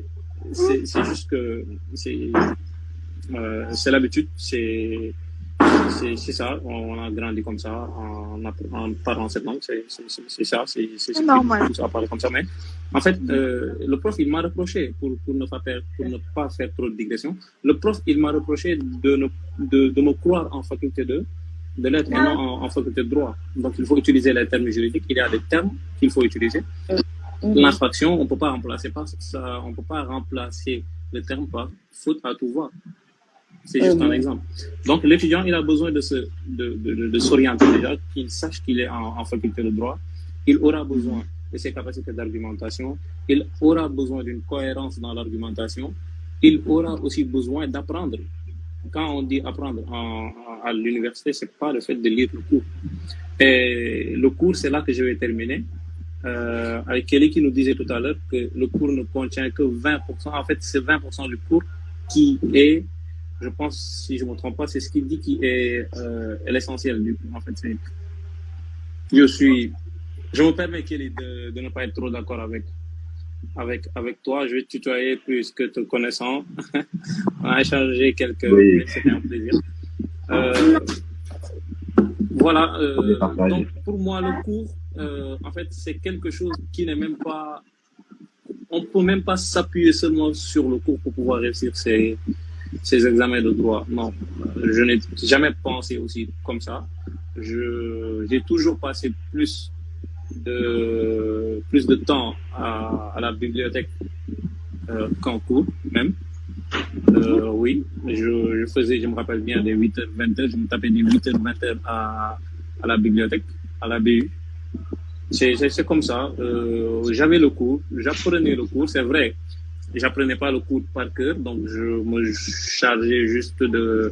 juste que c'est l'habitude, c'est ça, on a grandi comme ça, en parlant cette langue, c'est ça, c'est normal. Ça parle comme ça. Mais en fait, le prof, il m'a reproché, pour ne pas faire trop de digression, le prof, il m'a reproché de me croire en faculté de lettres et non en faculté de droit. Donc, il faut utiliser les termes juridiques, il y a des termes qu'il faut utiliser. L'infraction, on ne peut pas remplacer le terme par faute à tout voir. C'est juste un exemple. Donc, l'étudiant, il a besoin de s'orienter déjà, qu'il sache qu'il est en faculté de droit. Il aura besoin de ses capacités d'argumentation. Il aura besoin d'une cohérence dans l'argumentation. Il aura aussi besoin d'apprendre. Quand on dit apprendre à l'université, c'est pas le fait de lire le cours. Et le cours, c'est là que je vais terminer. Avec Kelly qui nous disait tout à l'heure que le cours ne contient que 20%. En fait, c'est 20% du cours qui est, je pense, si je ne me trompe pas, c'est ce qu'il dit qui est l'essentiel du cours. En fait, je me permets, Kelly, de ne pas être trop d'accord avec toi. Je vais te tutoyer plus que te connaissant. On a échangé quelques minutes, c'était un plaisir. Voilà. Donc, pour moi, le cours, en fait, c'est quelque chose qui n'est même pas... On ne peut même pas s'appuyer seulement sur le cours pour pouvoir réussir ces examens de droit. Non, je n'ai jamais pensé aussi comme ça. J'ai toujours passé plus de temps à la bibliothèque qu'en cours, même. Oui, je me rappelle bien des 8h, 20h, je me tapais des 8h, 20h à la bibliothèque, à la BU. C'est comme ça. J'avais le cours, j'apprenais le cours, c'est vrai. J'apprenais pas le cours par cœur, donc je me chargeais juste de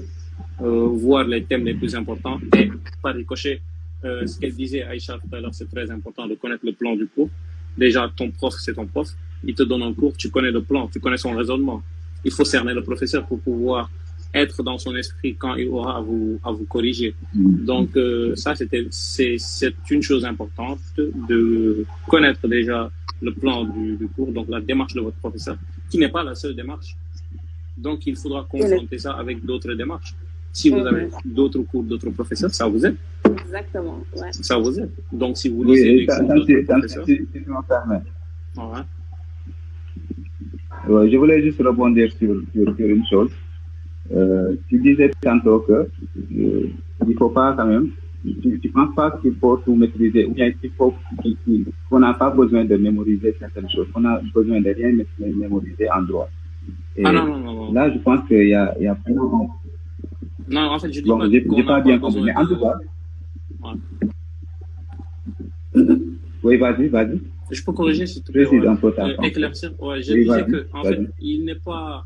voir les thèmes les plus importants et par ricochet, ce qu'elle disait Aïcha tout à l'heure, c'est très important de connaître le plan du cours. Déjà, ton prof, c'est ton prof. Il te donne un cours, tu connais le plan, tu connais son raisonnement. Il faut cerner le professeur pour pouvoir être dans son esprit quand il aura à vous corriger. Donc, ça, c'est une chose importante de connaître déjà le plan du cours, donc la démarche de votre professeur, qui n'est pas la seule démarche. Donc, il faudra confronter ça avec d'autres démarches. Si vous avez d'autres cours, d'autres professeurs, ça vous aide. Exactement, ouais. Ça vous aide. Donc, si vous lisez les cours d'autres professeurs... Si tu m'en permets. Ouais. Ouais, je voulais juste rebondir sur une chose. Tu disais tantôt que il faut pas quand même, tu penses pas qu'il faut tout maîtriser, ou bien qu'on n'a pas besoin de mémoriser certaines choses, qu'on a besoin de rien mémoriser en droit. Et non. Là, je pense qu'il y a vraiment... Non, en fait, je dis bon, pas j'ai pas bien compris, mais en tout cas... Oui, vas-y. Je peux corriger, s'il te plaît. Éclaircir. Ouais, je disais que, en fait, il n'est pas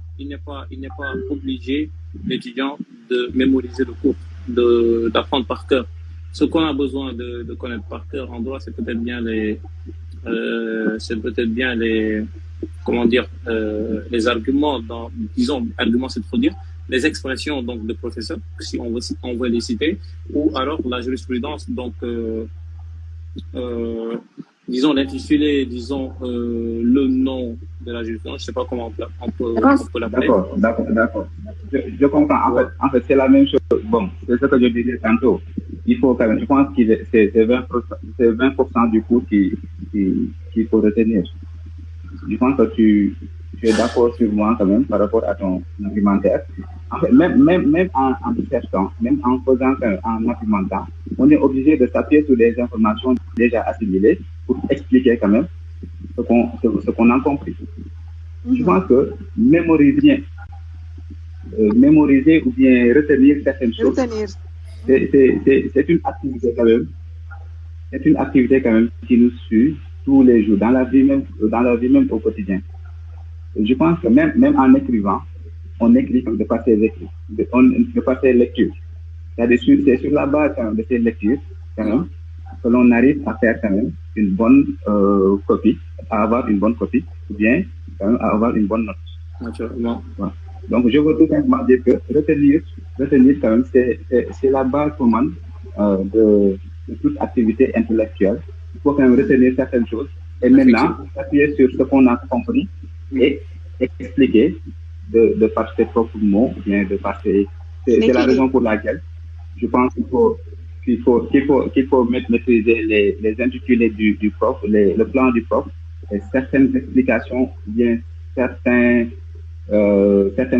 obligé, l'étudiant, de mémoriser le cours, d'apprendre par cœur. Ce qu'on a besoin de connaître par cœur en droit, c'est peut-être bien les arguments arguments, c'est trop dire, les expressions, donc, de professeurs, si on veut les citer, ou alors la jurisprudence, donc, disons l'intitulé, disons le nom de la jurisprudence, je sais pas comment on peut l'appeler. D'accord. Je comprends. En fait, c'est la même chose. Bon, c'est ce que je disais tantôt. Il faut quand même, je pense que c'est 20% du cours qu'il faut retenir. Je pense que tu es d'accord sur moi quand même par rapport à ton argumentaire. En fait, même en cherchant, même en argumentant, on est obligé de s'appuyer sur des informations déjà assimilées pour expliquer quand même ce qu'on a compris. Je pense que mémoriser ou bien retenir certaines choses, c'est une activité quand même. C'est une activité quand même qui nous suit tous les jours, dans la vie même au quotidien. Je pense que même en écrivant, on écrit de par ses écrits, de par ses lectures. C'est sur la base de ces lectures quand même, que l'on arrive à faire quand même une bonne copie, à avoir une bonne copie, ou bien quand même à avoir une bonne note. Naturellement. Voilà. Donc je veux tout simplement dire que retenir quand même, c'est la base pour moi de toute activité intellectuelle. Il faut quand même retenir certaines choses et maintenant s'appuyer sur ce qu'on a compris et expliquer de par ses propres mots, ou bien de par ses... C'est la raison pour laquelle je pense qu'il faut maîtriser les intitulés du prof, le plan du prof, et certaines explications, ou bien certaines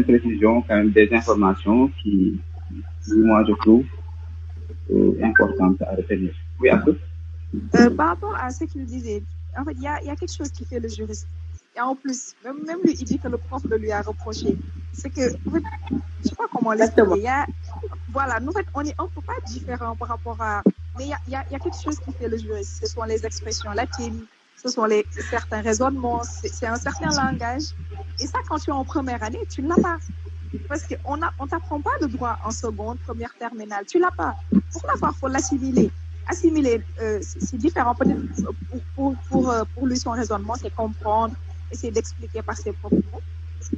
précisions, quand même des informations qui moi je trouve importantes à retenir. Oui, à tout. Par rapport à ce qu'il disait, en fait, il y a quelque chose qui fait le juriste. Et en plus, même lui, il dit que le prof le lui a reproché. C'est que, en fait, je sais pas comment l'expliquer. Voilà, nous, en fait, on est un peu pas différents par rapport à... Mais il y a quelque chose qui fait le juriste. Ce sont les expressions latines, ce sont certains raisonnements, c'est un certain langage. Et ça, quand tu es en première année, tu ne l'as pas. Parce qu'on t'apprend pas le droit en seconde, première, terminale. Tu l'as pas. Pour l'avoir, il faut l'assimiler. Assimiler, c'est différent. Peut-être pour lui, son raisonnement, c'est comprendre, essayer d'expliquer par ses propres mots.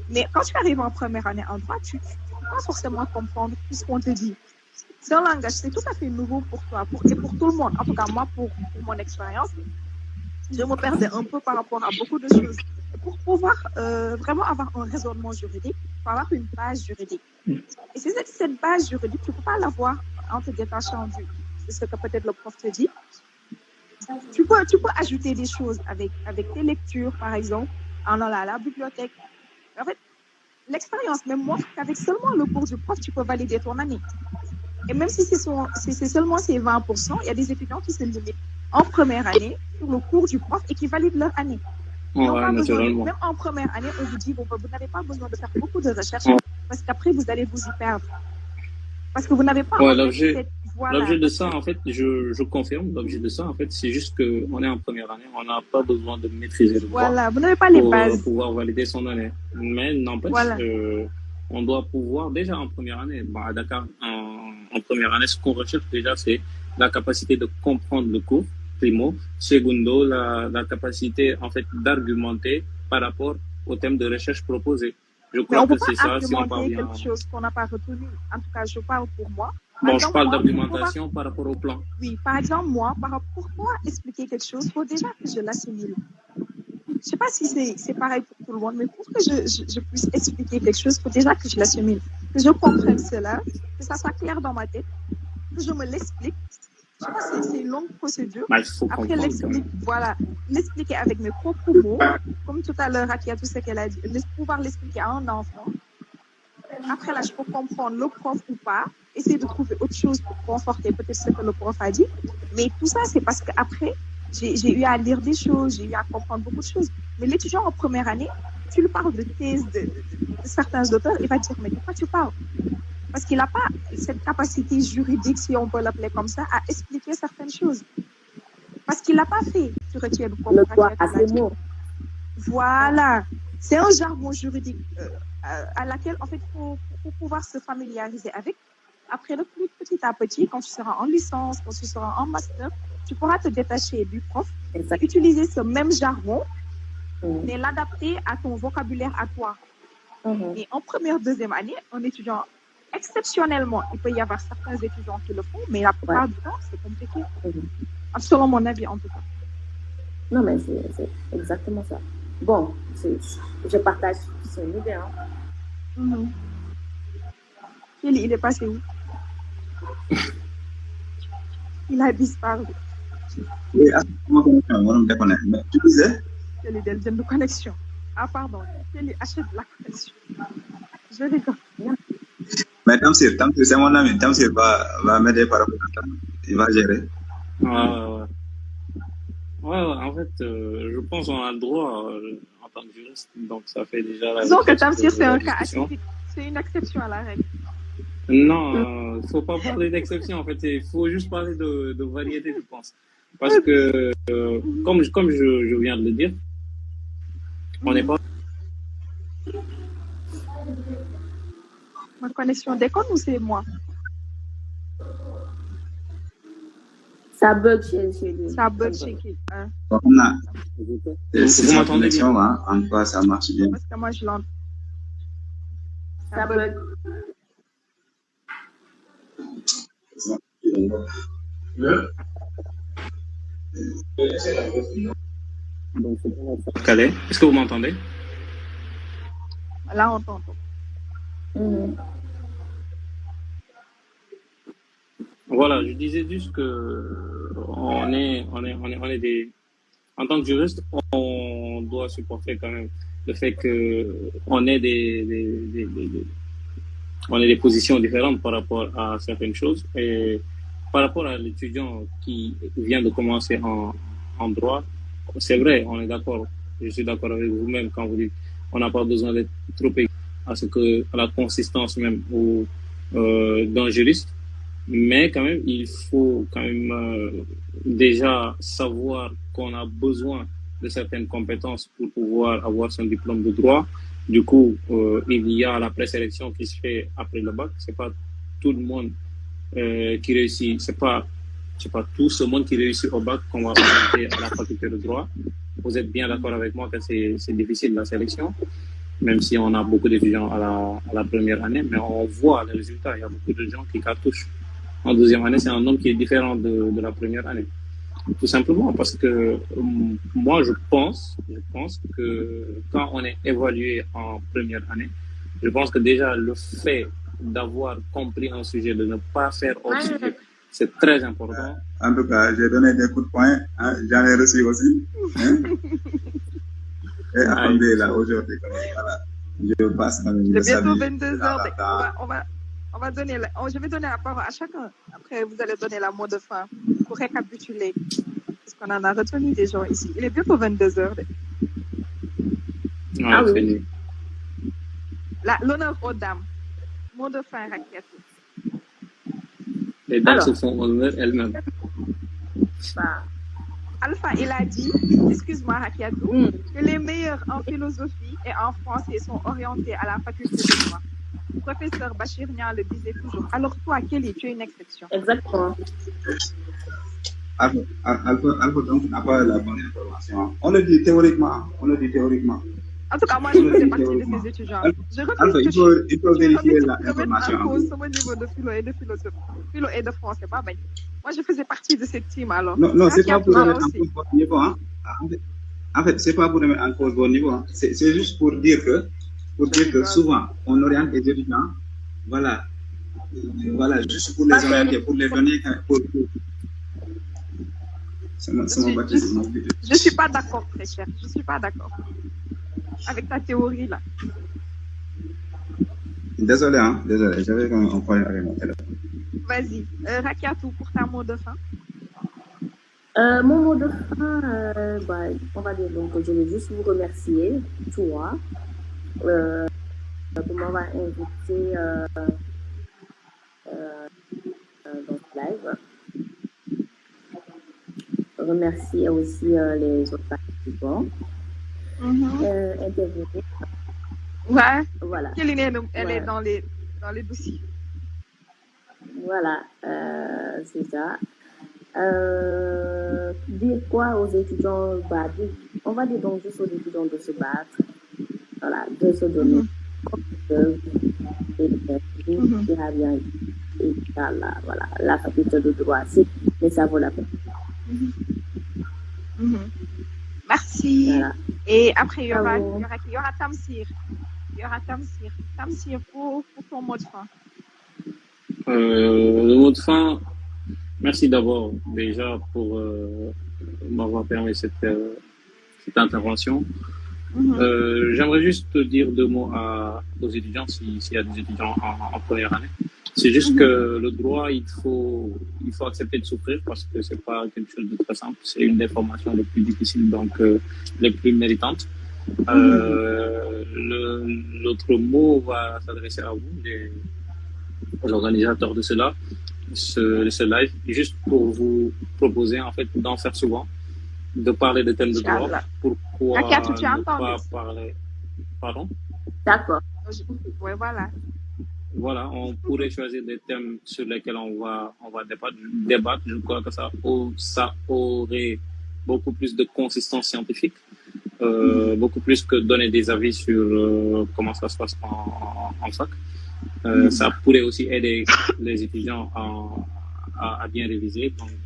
Mais quand tu arrives en première année en droit, tu ne peux pas forcément comprendre tout ce qu'on te dit. C'est un langage, c'est tout à fait nouveau pour toi et pour tout le monde. En tout cas, moi, pour mon expérience, je me perdais un peu par rapport à beaucoup de choses. Pour pouvoir vraiment avoir un raisonnement juridique, il faut avoir une base juridique. Et c'est cette base juridique, tu ne peux pas l'avoir en te détachant de ce que peut-être le prof te dit. Tu peux ajouter des choses avec tes lectures, par exemple, en allant à la bibliothèque. En fait, l'expérience même montre qu'avec seulement le cours du prof, tu peux valider ton année. Et même si c'est seulement ces 20%, il y a des étudiants qui se limitent en première année sur le cours du prof et qui valident leur année. Même en première année, on vous dit, vous n'avez pas besoin de faire beaucoup de recherches parce qu'après, vous allez vous y perdre. Parce que vous n'avez pas... L'objet de ça, en fait, je confirme, l'objet de ça, en fait, c'est juste qu'on est en première année, on n'a pas besoin de maîtriser le droit. Voilà, vous n'avez pas les bases. Pour pouvoir valider son année. Mais n'empêche, on doit pouvoir, déjà en première année, à Dakar, en première année, ce qu'on recherche déjà, c'est la capacité de comprendre le cours, primo. Segundo, la capacité, en fait, d'argumenter par rapport au thème de recherche proposé. Je Mais crois on ne que peut c'est pas ça, si on argumenter parvient. quelque chose qu'on n'a pas retenu. En tout cas, je parle pour moi. Bon, Par je exemple, parle moi, d'argumentation par rapport au plan. Oui, par exemple, moi, pourquoi expliquer quelque chose, il faut déjà que je l'assimile. Je ne sais pas si c'est pareil pour tout le monde, mais pour que je puisse expliquer quelque chose, il faut déjà que je l'assimile, que je comprenne cela, que ça soit clair dans ma tête, que je me l'explique. Je sais pas, c'est une longue procédure. Bah, il faut Après, l'expliquer avec mes propres mots, comme tout à l'heure, Rakia, tout ce qu'elle a dit, pouvoir l'expliquer à un enfant. Après, là, je peux comprendre le prof ou pas, essayer de trouver autre chose pour conforter peut-être ce que le prof a dit. Mais tout ça, c'est parce qu'après, j'ai eu à lire des choses, j'ai eu à comprendre beaucoup de choses. Mais l'étudiant en première année, tu lui parles de thèses de certains auteurs, il va dire, mais de quoi tu parles? Parce qu'il n'a pas cette capacité juridique, si on peut l'appeler comme ça, à expliquer certaines choses. Parce qu'il ne l'a pas fait. Tu retiens le prof. Voilà. C'est un jargon juridique à laquelle, en fait, faut pouvoir se familiariser avec. Après, petit à petit, quand tu seras en licence, quand tu seras en master, tu pourras te détacher du prof, utiliser ce même jargon, mais l'adapter à ton vocabulaire à toi. Et en première, deuxième année, un étudiant, exceptionnellement, il peut y avoir certains étudiants qui le font, mais la plupart du temps, c'est compliqué. Selon mon avis, en tout cas. Non, mais c'est exactement ça. Bon, je partage son idée. Il est passé où? Il a disparu. Oui, mon connexion, mais tu disais? Quelle est de connexion? Ah, pardon. Quelle achète la connexion? Je rigole. Mais Tamsir, c'est mon ami. Tamsir va m'aider par rapport à ça. Il va gérer. Ouais, en fait, je pense qu'on a le droit en tant que juriste, donc ça fait déjà la... Disons que Tamsir, c'est un cas atypique. C'est une exception à la règle. Non, il ne faut pas parler d'exception, en fait. Il faut juste parler de variété, je pense. Parce que, comme je viens de le dire, on n'est pas... Ma connexion déconne ou c'est moi? Ça bug chez lui. Ça bug chez qui? Vous m'entendez bien? En quoi ça marche bien? Parce que moi, je l'entends. Ça bug. Calais, est-ce que vous m'entendez? Là, on t'entend. Voilà, je disais juste que on est des... En tant que juriste, on doit supporter quand même le fait que on ait des positions différentes par rapport à certaines choses. Et par rapport à l'étudiant qui vient de commencer en droit, c'est vrai, on est d'accord. Je suis d'accord avec vous-même quand vous dites qu'on n'a pas besoin d'être trop égoïste à la consistance même d'un juriste. Mais quand même, il faut quand même déjà savoir qu'on a besoin de certaines compétences pour pouvoir avoir son diplôme de droit. Du coup, il y a la présélection qui se fait après le bac. C'est pas tout le monde qui réussit. C'est pas tout ce monde qui réussit au bac qu'on va orienter à la faculté de droit. Vous êtes bien d'accord avec moi que c'est difficile la sélection, même si on a beaucoup d'étudiants à la première année, mais on voit les résultats. Il y a beaucoup de gens qui cartouchent. En deuxième année, c'est un nombre qui est différent de la première année. Tout simplement parce que moi, je pense que quand on est évalué en première année, je pense que déjà le fait d'avoir compris un sujet, de ne pas faire autre sujet, c'est très important. En tout cas, j'ai donné des coups de poing, j'en ai reçu aussi. Et attendez, là, aujourd'hui, voilà, je passe quand même. Il est bientôt 22h. On va donner je vais donner la parole à chacun. Après, vous allez donner la mot de fin pour récapituler. Parce qu'on en a retenu des gens ici. Il est bientôt 22h. Oui. L'honneur aux dames. Mot de fin, Rakia. Les dames se font honneur elles-mêmes. Alpha, il a dit, excuse-moi, Rakiatou, que les meilleurs en philosophie et en français sont orientés à la faculté de droit. Le professeur Bachir Niang le disait toujours. Alors toi, Kelly, tu es une exception. Exactement. Alpha, donc, n'a pas la bonne information. On le dit théoriquement. En tout cas, moi, je faisais partie de ces étudiants. Je refuse il faut vérifier l'information. En cause mon niveau de philo et de philosophie, philo et de français. Pas bien. Moi, je faisais partie de cette team alors. Non, c'est pas pour remettre en cause votre niveau. Hein. En fait, c'est pas pour remettre en cause votre niveau. Hein. C'est juste pour dire que souvent, on oriente les étudiants. Voilà, juste pour les orienter, pour les donner. Je suis pas d'accord, très cher. Je suis pas d'accord avec ta théorie là. Désolé, j'avais un problème avec mon téléphone. Vas-y, Rakiatou, pour ta mot de fin. Mon mot de fin, on va dire donc que je vais juste vous remercier, toi, pour m'avoir invité dans ce live. Remercier aussi les autres participants. Intervenir. Ouais. Voilà. Kéline, elle est dans les dossiers. Voilà, c'est ça. Dire quoi aux étudiants, on va dire donc juste aux étudiants de se battre, voilà, de se donner comme ils peuvent, et tout ira bien. Et voilà, la faculté de droit, mais ça vaut la peine. Merci. Voilà. Et après, il y aura Tamsir. Tamsir, pour ton mot de fin. Le mot de fin, merci d'abord déjà pour m'avoir permis cette intervention. J'aimerais juste dire 2 mots aux étudiants, s'il y a des étudiants en première année. C'est juste que le droit, il faut accepter de souffrir parce que c'est pas quelque chose de très simple. C'est une des formations les plus difficiles, donc les plus méritantes. L'autre mot va s'adresser à vous, aux organisateurs de ce live, juste pour vous proposer en fait d'en faire souvent, de parler de thèmes de droit. Pourquoi ne pas parler? Pardon? D'accord. Oui, voilà. Voilà, on pourrait choisir des thèmes sur lesquels on va débattre. Je crois que ça aurait beaucoup plus de consistance scientifique, beaucoup plus que donner des avis sur comment ça se passe en fac. Ça pourrait aussi aider les étudiants à bien réviser. Donc,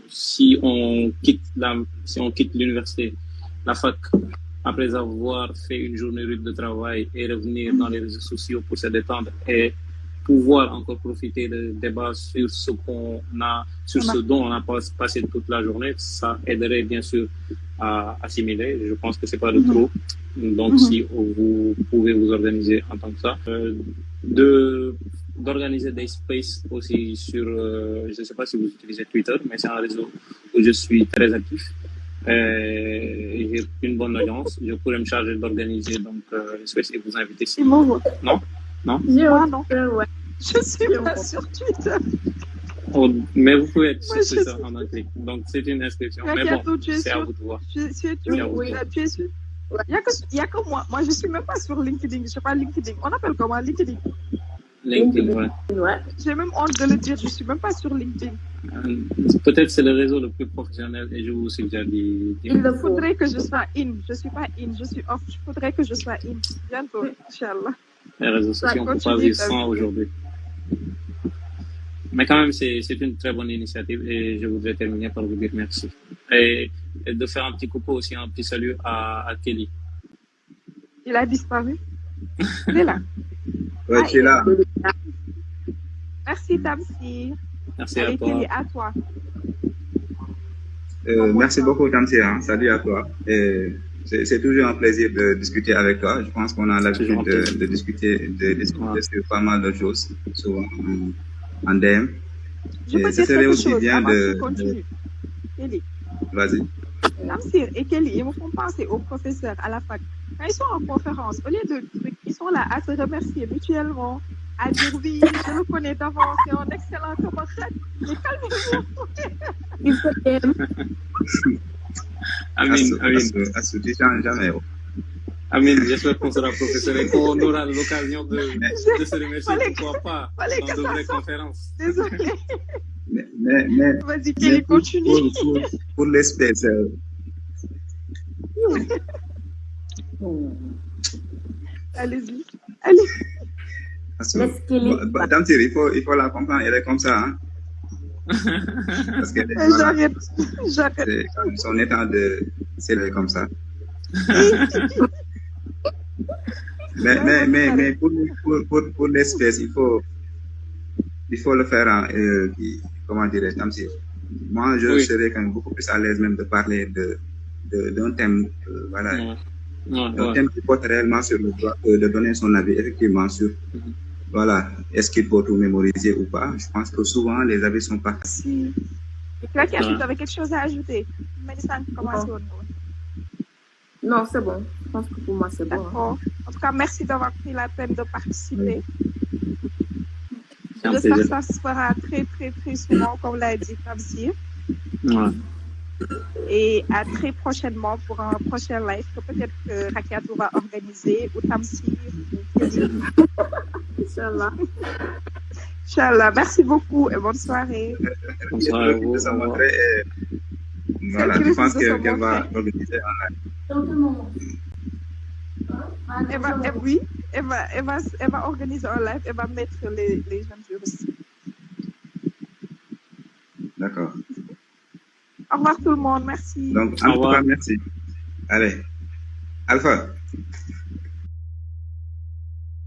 si on quitte l'université, la fac, après avoir fait une journée rude de travail et revenir dans les réseaux sociaux pour se détendre et pouvoir encore profiter de débats sur ce dont on a passé toute la journée, ça aiderait bien sûr à assimiler. Je pense que c'est pas de trop. Donc, si vous pouvez vous organiser en tant que ça, d'organiser des spaces aussi sur, je ne sais pas si vous utilisez Twitter, mais c'est un réseau où je suis très actif. J'ai une bonne audience. Je pourrais me charger d'organiser donc et vous inviter. Si bon. Non. Non. Ouais. Je suis pas sur Twitter. Mais vous pouvez être sur Twitter en un clic. Donc c'est une inscription. Mais bon, c'est à vous de voir. Tu es sûr? Il y a que moi. Moi, je suis même pas sur LinkedIn. Je sais pas LinkedIn. On appelle comment LinkedIn? LinkedIn, ouais. J'ai même honte de le dire. Je suis même pas sur LinkedIn. Peut-être c'est le réseau le plus professionnel et je vous suggère d'y. Il faudrait que je sois in. Je suis pas in. Je suis off. Il faudrait que je sois in. Bientôt, Inch'Allah. Les réseaux sociaux, on ne peut pas vivre sans aujourd'hui. Mais quand même, c'est une très bonne initiative et je voudrais terminer par vous dire merci. Et de faire un petit coucou aussi, un petit salut à Kelly. Il a disparu. Il est là. Ouais, tu es là. Merci, Tamsir. Merci à toi. Kelly, à toi. Merci beaucoup, Tamsir. Salut à toi. C'est toujours un plaisir de discuter avec toi. Je pense qu'on a l'habitude de discuter sur pas mal de choses, souvent en DM. Ce serait aussi bien de... Kelly. Vas-y. Tamsir et Kelly, ils me font penser aux professeurs à la fac. Quand ils sont en conférence, au lieu de trucs, ils sont là à se remercier mutuellement, à dire oui, je le connais d'avance, c'est un excellent camarade. Mais calmez-vous. Il faut jamais. Amin, j'espère qu'on sera professeur et qu'on aura l'occasion de se remercier, pourquoi pas, dans de vraies conférences. Désolé. Mais vas-y, Kelly, continue. Pour l'espèce. Allez-y. Allez. Tamsir, il faut la comprendre, elle est comme ça. Hein? Parce que J'arrête. Son état c'est comme ça. mais pour l'espèce, il faut le faire en, comment dirais-je, Tamsir. Moi, je serais quand même beaucoup plus à l'aise même de parler d'un thème, voilà. Un thème qui porte réellement sur le droit de donner son avis effectivement sur, voilà, est-ce qu'il faut tout mémoriser ou pas. Je pense que souvent les avis sont pas faciles. Toi qui avais quelque chose à ajouter? Non, c'est bon. Je pense que pour moi, c'est bon. D'accord. En tout cas, merci d'avoir pris la peine de participer. J'espère que ça se fera très, très, très souvent, comme l'a dit Tamsir. Et à très prochainement pour un prochain live que peut-être que Rakiatou va organiser ou Tamsir. Inch'Allah. Inch'Allah. Merci beaucoup et bonne soirée. Bonne soirée. Voilà, je pense qu'elle va organiser un live. Elle va organiser un live, elle va mettre les jeunes juristes. D'accord. Au revoir tout le monde, merci. Donc, en tout cas, merci. Allez, Alpha.